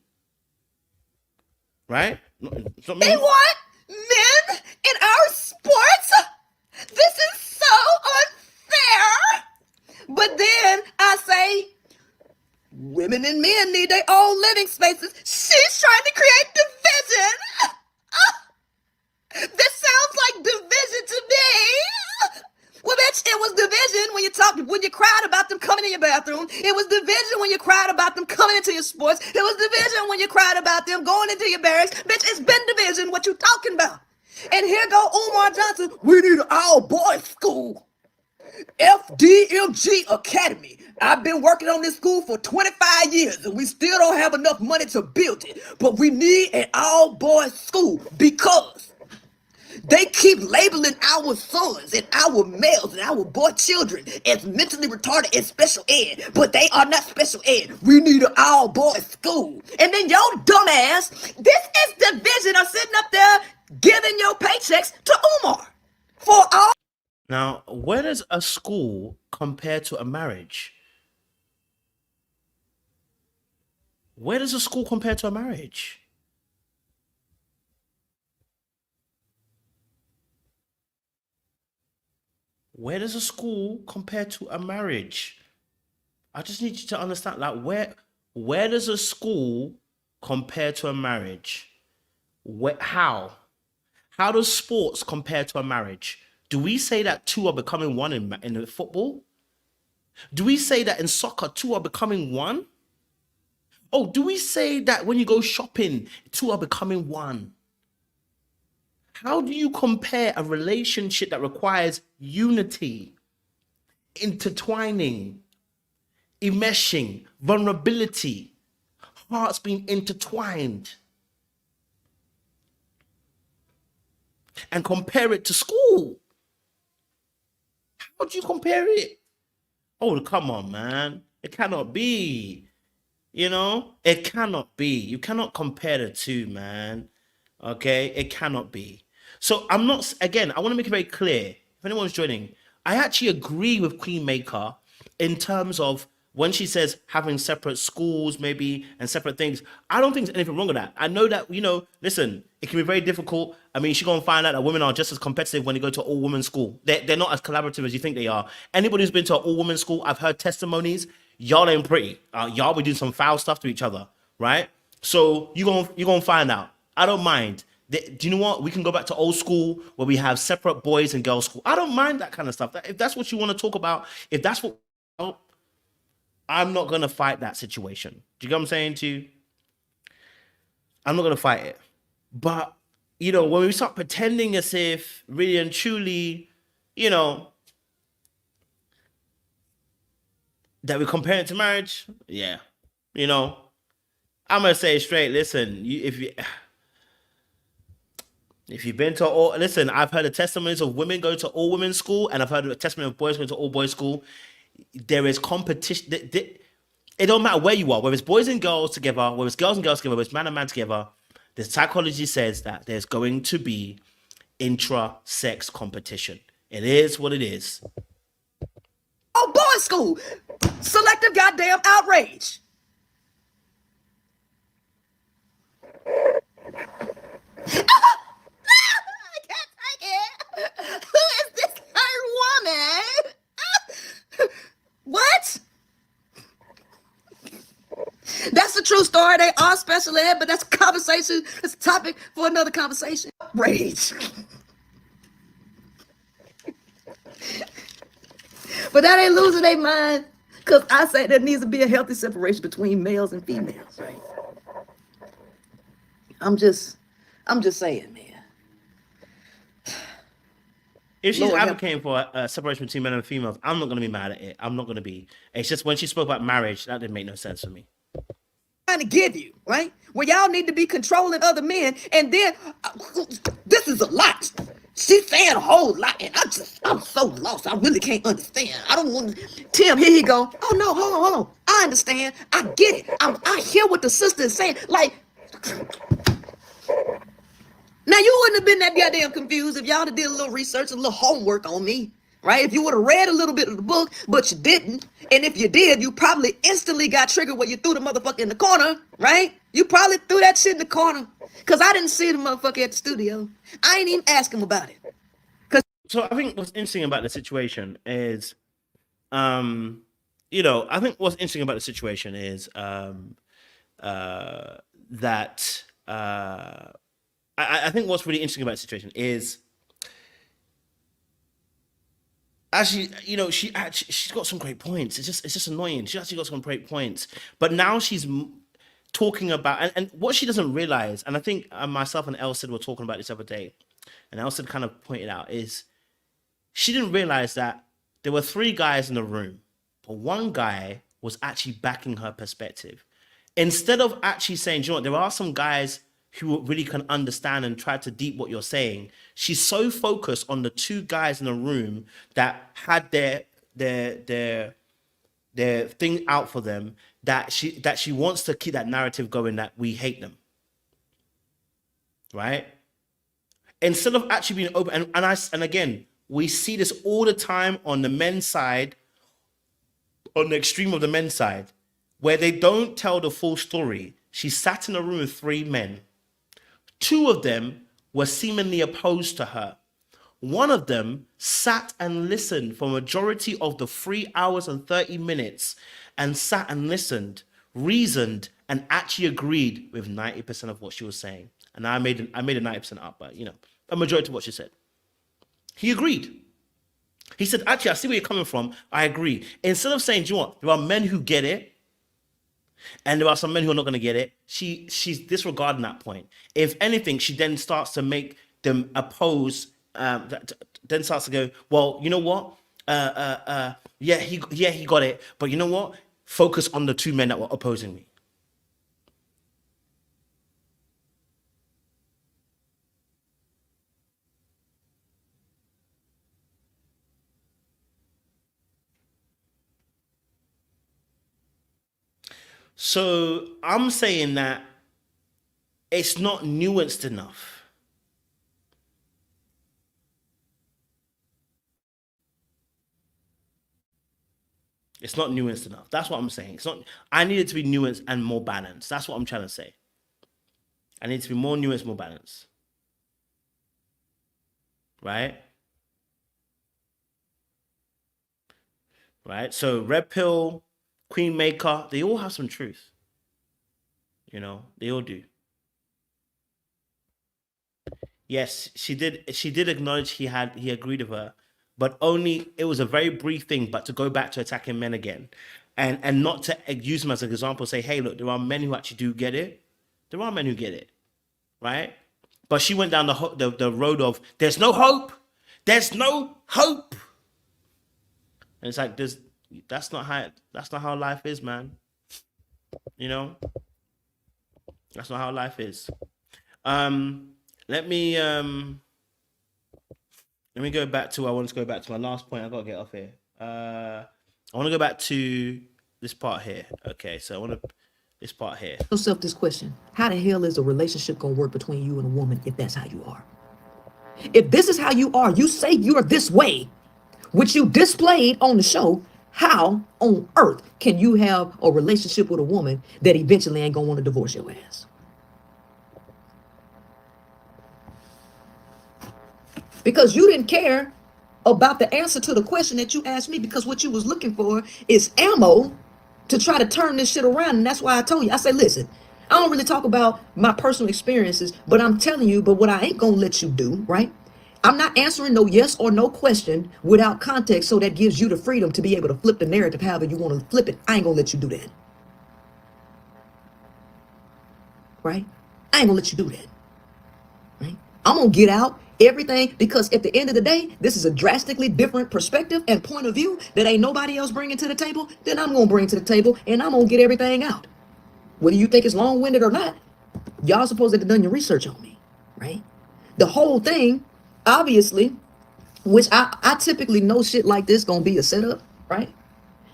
Right? It's not me. They want men in our sports? This is so unfair. But then I say, women and men need their own living spaces. She's trying to create division. This sounds like division to me. Well, bitch, it was division when you cried about them coming in your bathroom. It was division when you cried about them coming into your sports. It was division when you cried about them going into your barracks. Bitch, it's been division. What you talking about? And here go Umar Johnson. We need an all-boys school. FDMG Academy. I've been working on this school for 25 years and we still don't have enough money to build it. But we need an all-boys school because they keep labeling our sons and our males and our boy children as mentally retarded and special ed, but they are not special ed. We need an all-boys school. And then your dumb ass, this is division of sitting up there giving your paychecks to Umar for all. Now, where does a school compare to a marriage? Where does a school compare to a marriage? Where does a school compare to a marriage? I just need you to understand, like, where does a school compare to a marriage? How does sports compare to a marriage? Do we say that two are becoming one in football? Do we say that in soccer, two are becoming one? Oh, do we say that when you go shopping, two are becoming one? How do you compare a relationship that requires unity, intertwining, enmeshing, vulnerability, hearts being intertwined, and compare it to school? How do you compare it? Oh, come on, man. It cannot be. You know, it cannot be. You cannot compare the two, man. Okay, it cannot be. So I'm not. Again, I want to make it very clear. If anyone's joining, I actually agree with Queenmaker in terms of when she says having separate schools, maybe, and separate things. I don't think there's anything wrong with that. I know that, listen, it can be very difficult. I mean, she's going to find out that women are just as competitive when they go to all women's school. They're not as collaborative as you think they are. Anybody who's been to an all women's school, I've heard testimonies. Y'all ain't pretty. Y'all be doing some foul stuff to each other, right? So you're gonna find out. I don't mind. Do you know what? We can go back to old school where we have separate boys and girls school. I don't mind that kind of stuff. If that's what you want to talk about, if that's what, I'm not gonna fight that situation. Do you get what I'm saying to you? I'm not gonna fight it. But when we start pretending as if really and truly, that we compare it to marriage, yeah. I'm gonna say straight. Listen, if you've been to all, listen, I've heard the testimonies of women going to all women's school, and I've heard the testimony of boys going to all boys school. There is competition. It don't matter where you are, whether it's boys and girls together, whether it's girls and girls together, whether it's man and man together. The psychology says that there's going to be intra-sex competition. It is what it is. Oh, boys' school. Selective goddamn outrage. I can't take it. Who is this third woman? What? That's the true story. They are special ed, but that's a conversation. It's a topic for another conversation. Rage. But that ain't losing their mind, because I say there needs to be a healthy separation between males and females, right? I'm just saying, man. If she's advocating for a separation between men and females, I'm not going to be mad at it. I'm not going to be. It's just when she spoke about marriage, that didn't make no sense for me. Trying to give you, right? Where y'all need to be controlling other men, and then this is a lot. She's saying a whole lot, and I'm so lost. I really can't understand. I don't want Tim. Here he go. Oh no, hold on. I understand. I get it. I hear what the sister is saying. Like, now you wouldn't have been that goddamn confused if y'all did a little research, a little homework on me, right? If you would have read a little bit of the book, but you didn't, and if you did, you probably instantly got triggered when you threw the motherfucker in the corner, right? You probably threw that shit in the corner, because I didn't see the motherfucker at the studio. I ain't even ask him about it. So I think what's interesting about the situation is, I think what's interesting about the situation is that I think what's really interesting about the situation is actually, she's got some great points. It's just annoying. She actually got some great points, but now she's talking about and what she doesn't realize, and I think myself and Elsid were talking about this other day, and Elsid kind of pointed out is she didn't realize that there were 3 guys in the room, but one guy was actually backing her perspective. Instead of actually saying, you know what, there are some guys who really can understand and try to deep what you're saying. She's so focused on the 2 guys in the room that had their thing out for them, that she wants to keep that narrative going that we hate them. Right? Instead of actually being open, and again, we see this all the time on the men's side, on the extreme of the men's side, where they don't tell the full story. She sat in a room with 3 men. 2 of them were seemingly opposed to her. One of them sat and listened for majority of the 3 hours and 30 minutes and sat and listened, reasoned, and actually agreed with 90% of what she was saying. And I made a 90% up, but a majority of what she said. He agreed. He said, actually, I see where you're coming from. I agree. Instead of saying, do you know what? There are men who get it, and there are some men who are not going to get it. She's disregarding that point. If anything, she then starts to make them oppose. Then starts to go, well, you know what? Yeah, he got it. But you know what? Focus on the 2 men that were opposing me. So I'm saying that it's not nuanced enough. It's not nuanced enough. That's what I'm saying. It's not. I need it to be nuanced and more balanced. That's what I'm trying to say. I need to be more nuanced, more balanced. Right? Right? So Red Pill, Queenmaker, they all have some truth. You know, they all do. Yes, she did. She did acknowledge he agreed with her, but only it was a very brief thing. But to go back to attacking men again, and not to use them as an example, say, hey, look, there are men who actually do get it. There are men who get it, right? But she went down the road of there's no hope, there's no hope, and it's like that's not how life is, man. You know, that's not how life is. Um, let me go back to. I want to go back to my last point. I gotta get off here. I want to go back to this part here. Okay, so I want to this part here. Ask yourself this question: how the hell is a relationship gonna work between you and a woman if that's how you are? If this is how you are, you say you're this way, which you displayed on the show. How on earth can you have a relationship with a woman that eventually ain't gonna want to divorce your ass? Because you didn't care about the answer to the question that you asked me, because what you was looking for is ammo to try to turn this shit around. And that's why I told you, I said, listen, I don't really talk about my personal experiences, but I'm telling you, but what I ain't gonna let you do, right? I'm not answering no yes or no question without context, so that gives you the freedom to be able to flip the narrative however you want to flip it. I ain't gonna let you do that. Right? I ain't gonna let you do that. Right? I'm gonna get out everything, because at the end of the day, this is a drastically different perspective and point of view that ain't nobody else bringing to the table. Then I'm gonna bring to the table, and I'm gonna get everything out. Whether you think it's long-winded or not, y'all supposed to have done your research on me, right? The whole thing, obviously, which I typically know shit like this gonna be a setup, right?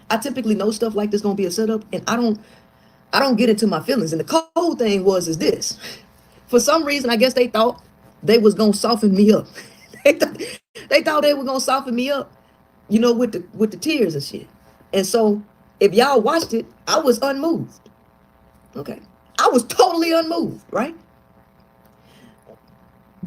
I typically know stuff like this gonna be a setup, and I don't get into my feelings. And the cold thing is this: for some reason, I guess they thought they was gonna soften me up. they thought they were gonna soften me up, you know, with the tears and shit. And so, if y'all watched it, I was unmoved. Okay, I was totally unmoved, right?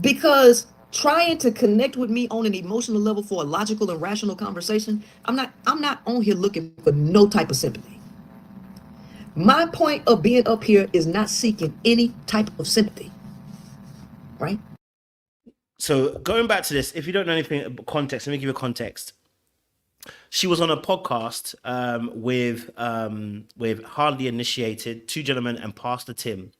Because trying to connect with me on an emotional level for a logical and rational conversation, I'm not on here looking for no type of sympathy. My point of being up here is not seeking any type of sympathy, right? So going back to this, if you don't know anything about context, let me give you context. She was on a podcast with Hardly Initiated, two gentlemen, and Pastor Tim.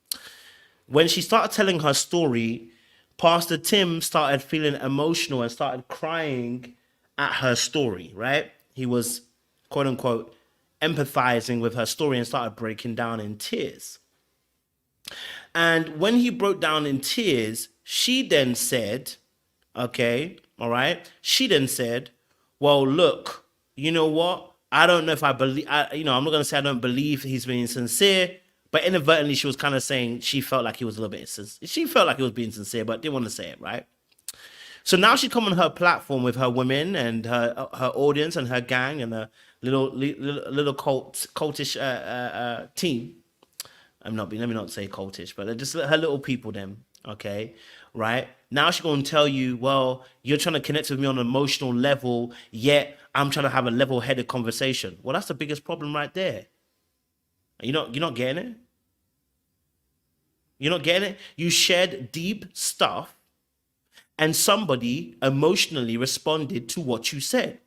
When she started telling her story, Pastor Tim started feeling emotional and started crying at her story, right? He was, quote unquote, empathizing with her story and started breaking down in tears. And when he broke down in tears, she then said, okay, all right. She then said, well, look, you know what? I don't know if I believe, I'm not going to say I don't believe he's being sincere, but inadvertently she was kind of saying she felt like he was a little bit insincere. She felt like he was being sincere, but didn't want to say it, right? So now she come on her platform with her women and her audience and her gang and a little cultish team. Let me not say cultish, but they're just her little people, them, okay? Right? Now she's going to tell you, well, you're trying to connect with me on an emotional level, yet I'm trying to have a level-headed conversation. Well, that's the biggest problem right there. You're not getting it? You're not getting it? You shared deep stuff, and somebody emotionally responded to what you said.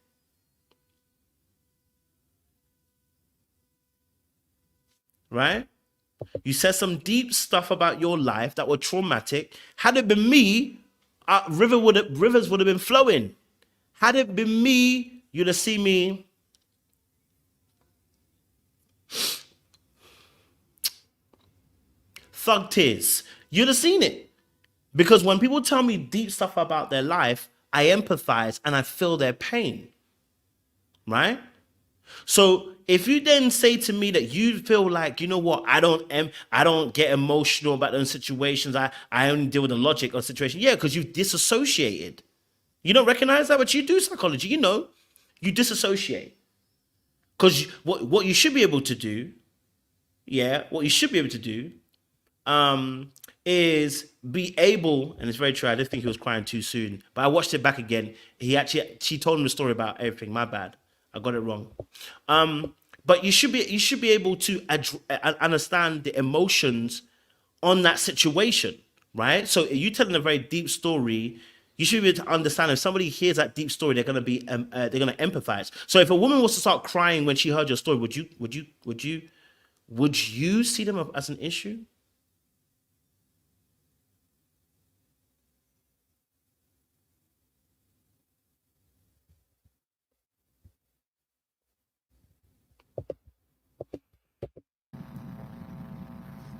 Right? You said some deep stuff about your life that were traumatic. Had it been me, rivers would have been flowing. Had it been me, you'd have seen me thug tears. You'd have seen it. Because when people tell me deep stuff about their life, I empathize and I feel their pain. Right? So if you then say to me that you feel like, you know what, I don't get emotional about those situations. I only deal with the logic of the situation. Yeah, because you've disassociated. You don't recognize that, but you do psychology. You know, you disassociate. Because what you should be able to do, yeah, what you should be able to do, is be able, and it's very true. I did think he was crying too soon, but I watched it back again. She told him the story about everything. My bad, I got it wrong. But you should be able to understand the emotions on that situation, right? So you telling a very deep story. You should be able to understand if somebody hears that deep story, they're gonna empathize. So if a woman was to start crying when she heard your story, would you see them as an issue?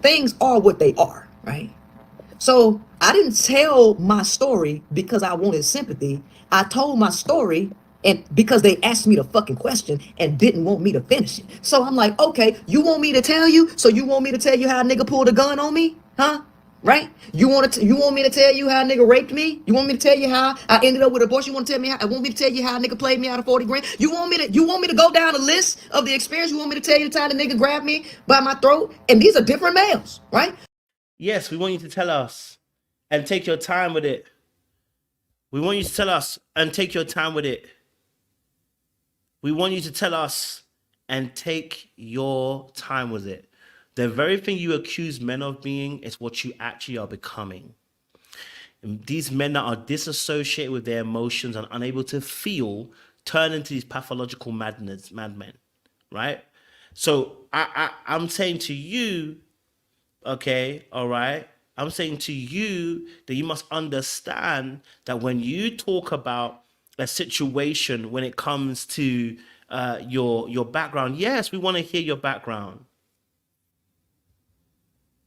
Things are what they are, right? So I didn't tell my story because I wanted sympathy. I told my story and because they asked me the fucking question and didn't want me to finish it. So I'm like, okay, you want me to tell you? So you want me to tell you how a nigga pulled a gun on me? Huh? Right? You want me to tell you how a nigga raped me? You want me to tell you how I ended up with abortion? You want to tell me how? I want me to tell you how a nigga played me out of 40 grand? You want me to go down a list of the experience? You want me to tell you the time the nigga grabbed me by my throat? And these are different males, right? Yes, we want you to tell us and take your time with it. We want you to tell us and take your time with it. We want you to tell us and take your time with it. The very thing you accuse men of being is what you actually are becoming. And these men that are disassociated with their emotions and unable to feel turn into these pathological madmen, right? So I'm saying to you, okay, all right, I'm saying to you that you must understand that when you talk about a situation when it comes to your background, yes, we want to hear your background,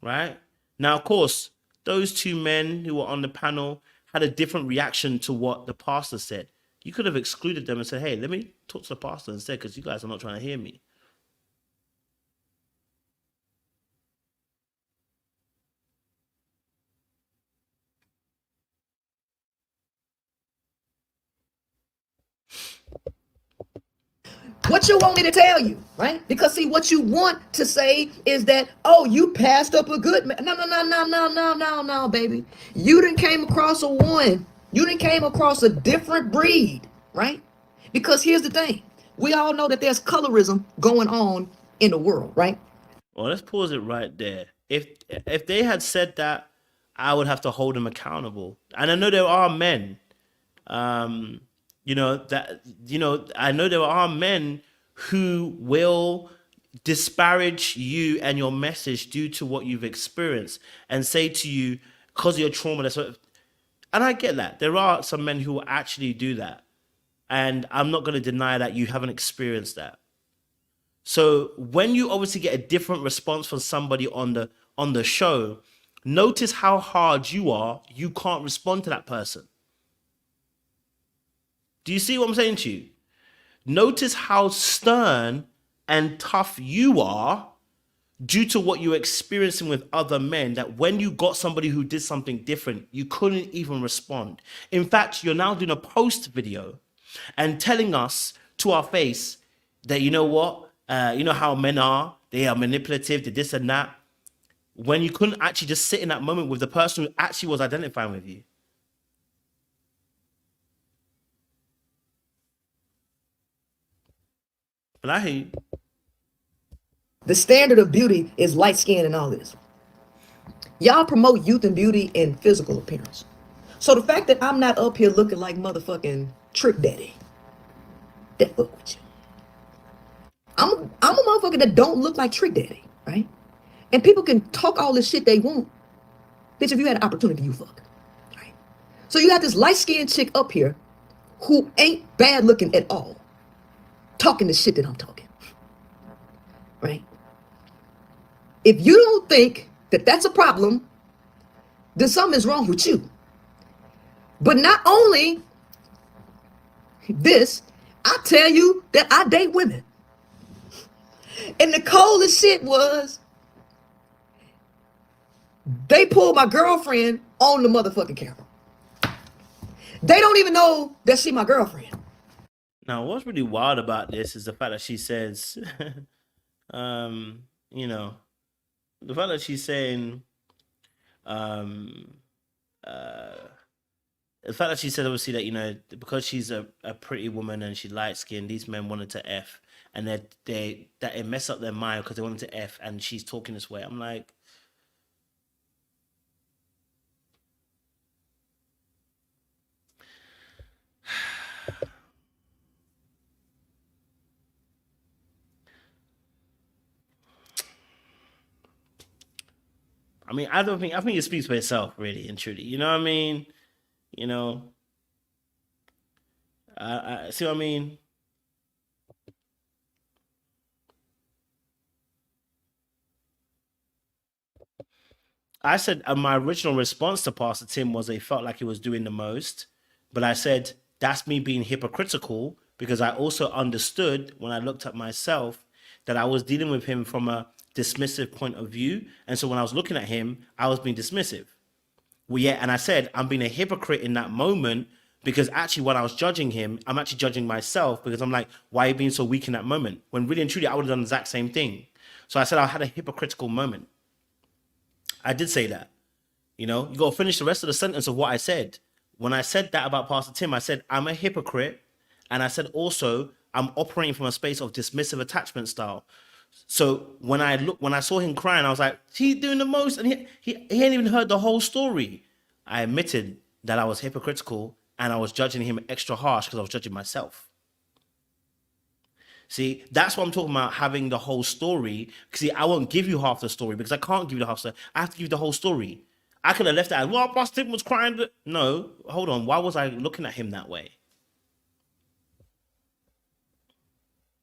right? Now, of course, those two men who were on the panel had a different reaction to what the pastor said. You could have excluded them and said, hey, let me talk to the pastor instead because you guys are not trying to hear me. What you want me to tell you, right? Because see, what you want to say is that, oh, you passed up a good man. No, baby. You done came across a one. You done came across a different breed, right? Because here's the thing. We all know that there's colorism going on in the world, right? Well, let's pause it right there. If they had said that, I would have to hold them accountable. And I know there are men, I know there are men who will disparage you and your message due to what you've experienced and say to you, because of your trauma, and I get that. There are some men who will actually do that. And I'm not going to deny that you haven't experienced that. So when you obviously get a different response from somebody on the show, notice how hard you can't respond to that person. Do you see what I'm saying to you? Notice how stern and tough you are due to what you're experiencing with other men, that when you got somebody who did something different, you couldn't even respond. In fact, you're now doing a post video and telling us to our face that, you know what, you know how men are, they are manipulative, they this and that, when you couldn't actually just sit in that moment with the person who actually was identifying with you. But I hear you. The standard of beauty is light skin and all this. Y'all promote youth and beauty and physical appearance. So the fact that I'm not up here looking like motherfucking Trick Daddy, that fuck with you. I'm a motherfucker that don't look like Trick Daddy, right? And people can talk all this shit they want. Bitch, if you had an opportunity, you fuck. Right? So you got this light-skinned chick up here who ain't bad looking at all, talking the shit that I'm talking. Right? If you don't think that that's a problem, then something is wrong with you. But not only this, I tell you that I date women. And the coldest shit was they pulled my girlfriend on the motherfucking camera. They don't even know that she my girlfriend. Now, what's really wild about this is the fact that she says, you know, the fact that she's saying, um, uh, the fact that she said obviously that because she's a pretty woman and she light skinned, these men wanted to f, and that it messed up their mind because they wanted to f, and she's talking this way. I'm like, I mean, I think it speaks for itself, really and truly. You know what I mean? You know, I see what I mean. I said my original response to Pastor Tim was he felt like he was doing the most, but I said that's me being hypocritical because I also understood when I looked at myself that I was dealing with him from a dismissive point of view, and so when I was looking at him, I was being dismissive. Well, yeah, and I said I'm being a hypocrite in that moment because actually when I was judging him, I'm actually judging myself because I'm like, why are you being so weak in that moment? When really and truly, I would have done the exact same thing. So I said I had a hypocritical moment. I did say that. You got to finish the rest of the sentence of what I said. When I said that about Pastor Tim, I said, I'm a hypocrite. And I said also, I'm operating from a space of dismissive attachment style. So when I saw him crying, I was like, he's doing the most. And he hadn't even heard the whole story. I admitted that I was hypocritical and I was judging him extra harsh because I was judging myself. See, that's what I'm talking about, having the whole story. See, I won't give you half the story because I can't give you the half story. I have to give you the whole story. I could have left it as, well, Pastor Tim was crying. No, hold on. Why was I looking at him that way?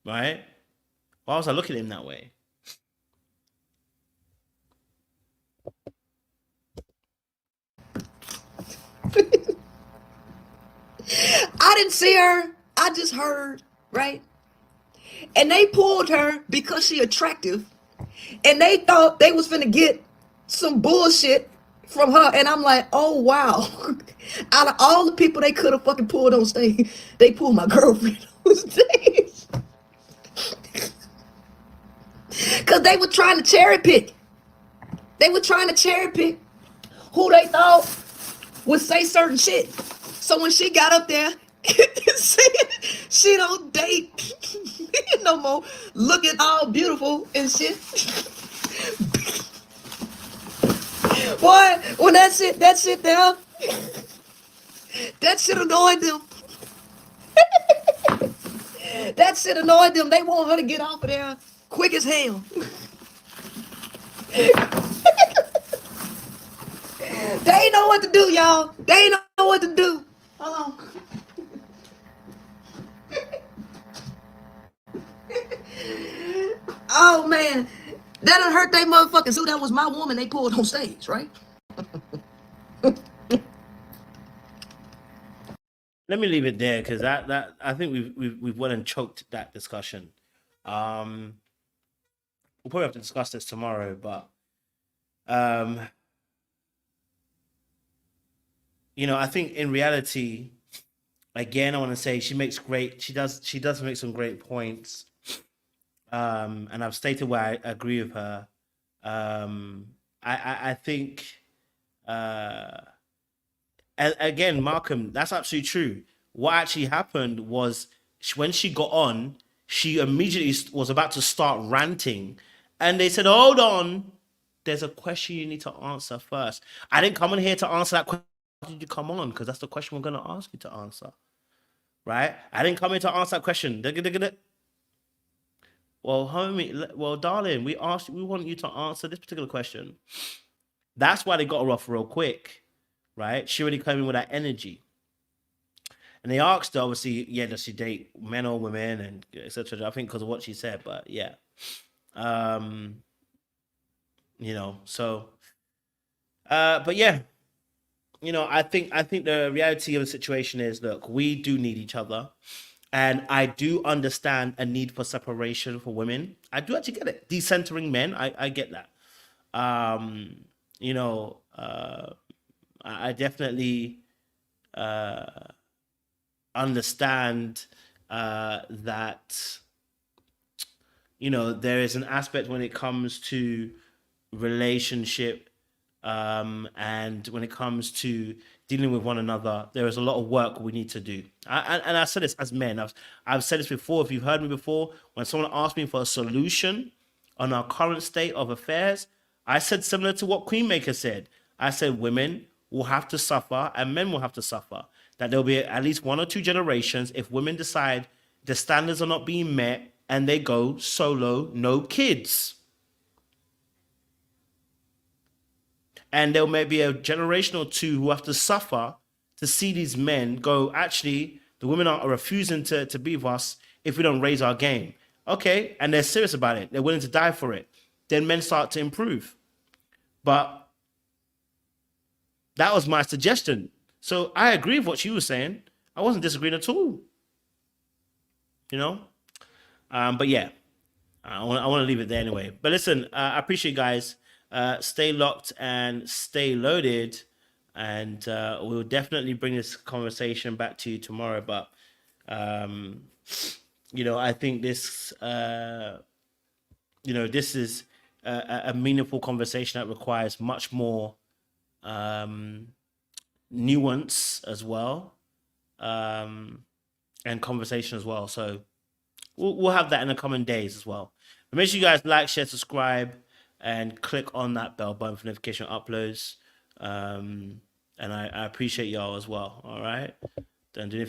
Right? Why was I looking at him that way? I didn't see her. I just heard, right? And they pulled her because she attractive. And they thought they was finna get some bullshit from her. And I'm like, oh wow. Out of all the people they could have fucking pulled on stage, they pulled my girlfriend on stage. Cause they were trying to cherry pick. They were trying to cherry pick who they thought would say certain shit. So when she got up there, she don't date no more, looking all beautiful and shit. Boy, when that shit there, that shit annoyed them. That shit annoyed them. They want her to get off of there quick as hell. They know what to do, y'all. They know what to do. Hold on. Oh man, that done hurt they motherfucking suit. That was my woman they pulled on stage, right? Let me leave it there because that I think we've well and choked that discussion. We'll probably have to discuss this tomorrow, but I think in reality, again, I want to say she does make some great points. And I've stated where I agree with her. I think again, Malcolm, that's absolutely true. What actually happened was when she got on, she immediately was about to start ranting, and they said, "Hold on, there's a question you need to answer first." I didn't come in here to answer that question. Why did you come on? Because that's the question we're going to ask you to answer, right? I didn't come in to answer that question. Well, homie, well, darling, we want you to answer this particular question. That's why they got her off real quick, right? She already came in with that energy. And they asked her, obviously, yeah, does she date men or women and etc. I think because of what she said, but yeah. So but yeah, I think the reality of the situation is, look, we do need each other. And I do understand a need for separation for women. I do actually get it. Decentering men, I get that. You know, I definitely understand that, you know, there is an aspect when it comes to relationship, and when it comes to dealing with one another, there is a lot of work we need to do. And I said this as men. I've said this before. If you've heard me before, when someone asked me for a solution on our current state of affairs, I said similar to what Queenmaker said. I said women will have to suffer and men will have to suffer. That there'll be at least 1 or 2 generations if women decide the standards are not being met and they go solo, no kids. And there may be a generation or 2 who have to suffer to see these men go, actually, the women are refusing to be with us if we don't raise our game. Okay, and they're serious about it. They're willing to die for it. Then men start to improve. But that was my suggestion. So I agree with what she was saying. I wasn't disagreeing at all. You know? But yeah, I want to leave it there anyway. But listen, I appreciate you guys. Stay locked and stay loaded. And we'll definitely bring this conversation back to you tomorrow. But, you know, I think this, you know, this is a meaningful conversation that requires much more nuance as well, and conversation as well. So we'll have that in the coming days as well. But make sure you guys like, share, subscribe, and click on that bell button for notification uploads. And I appreciate y'all as well. All right. Don't do anything.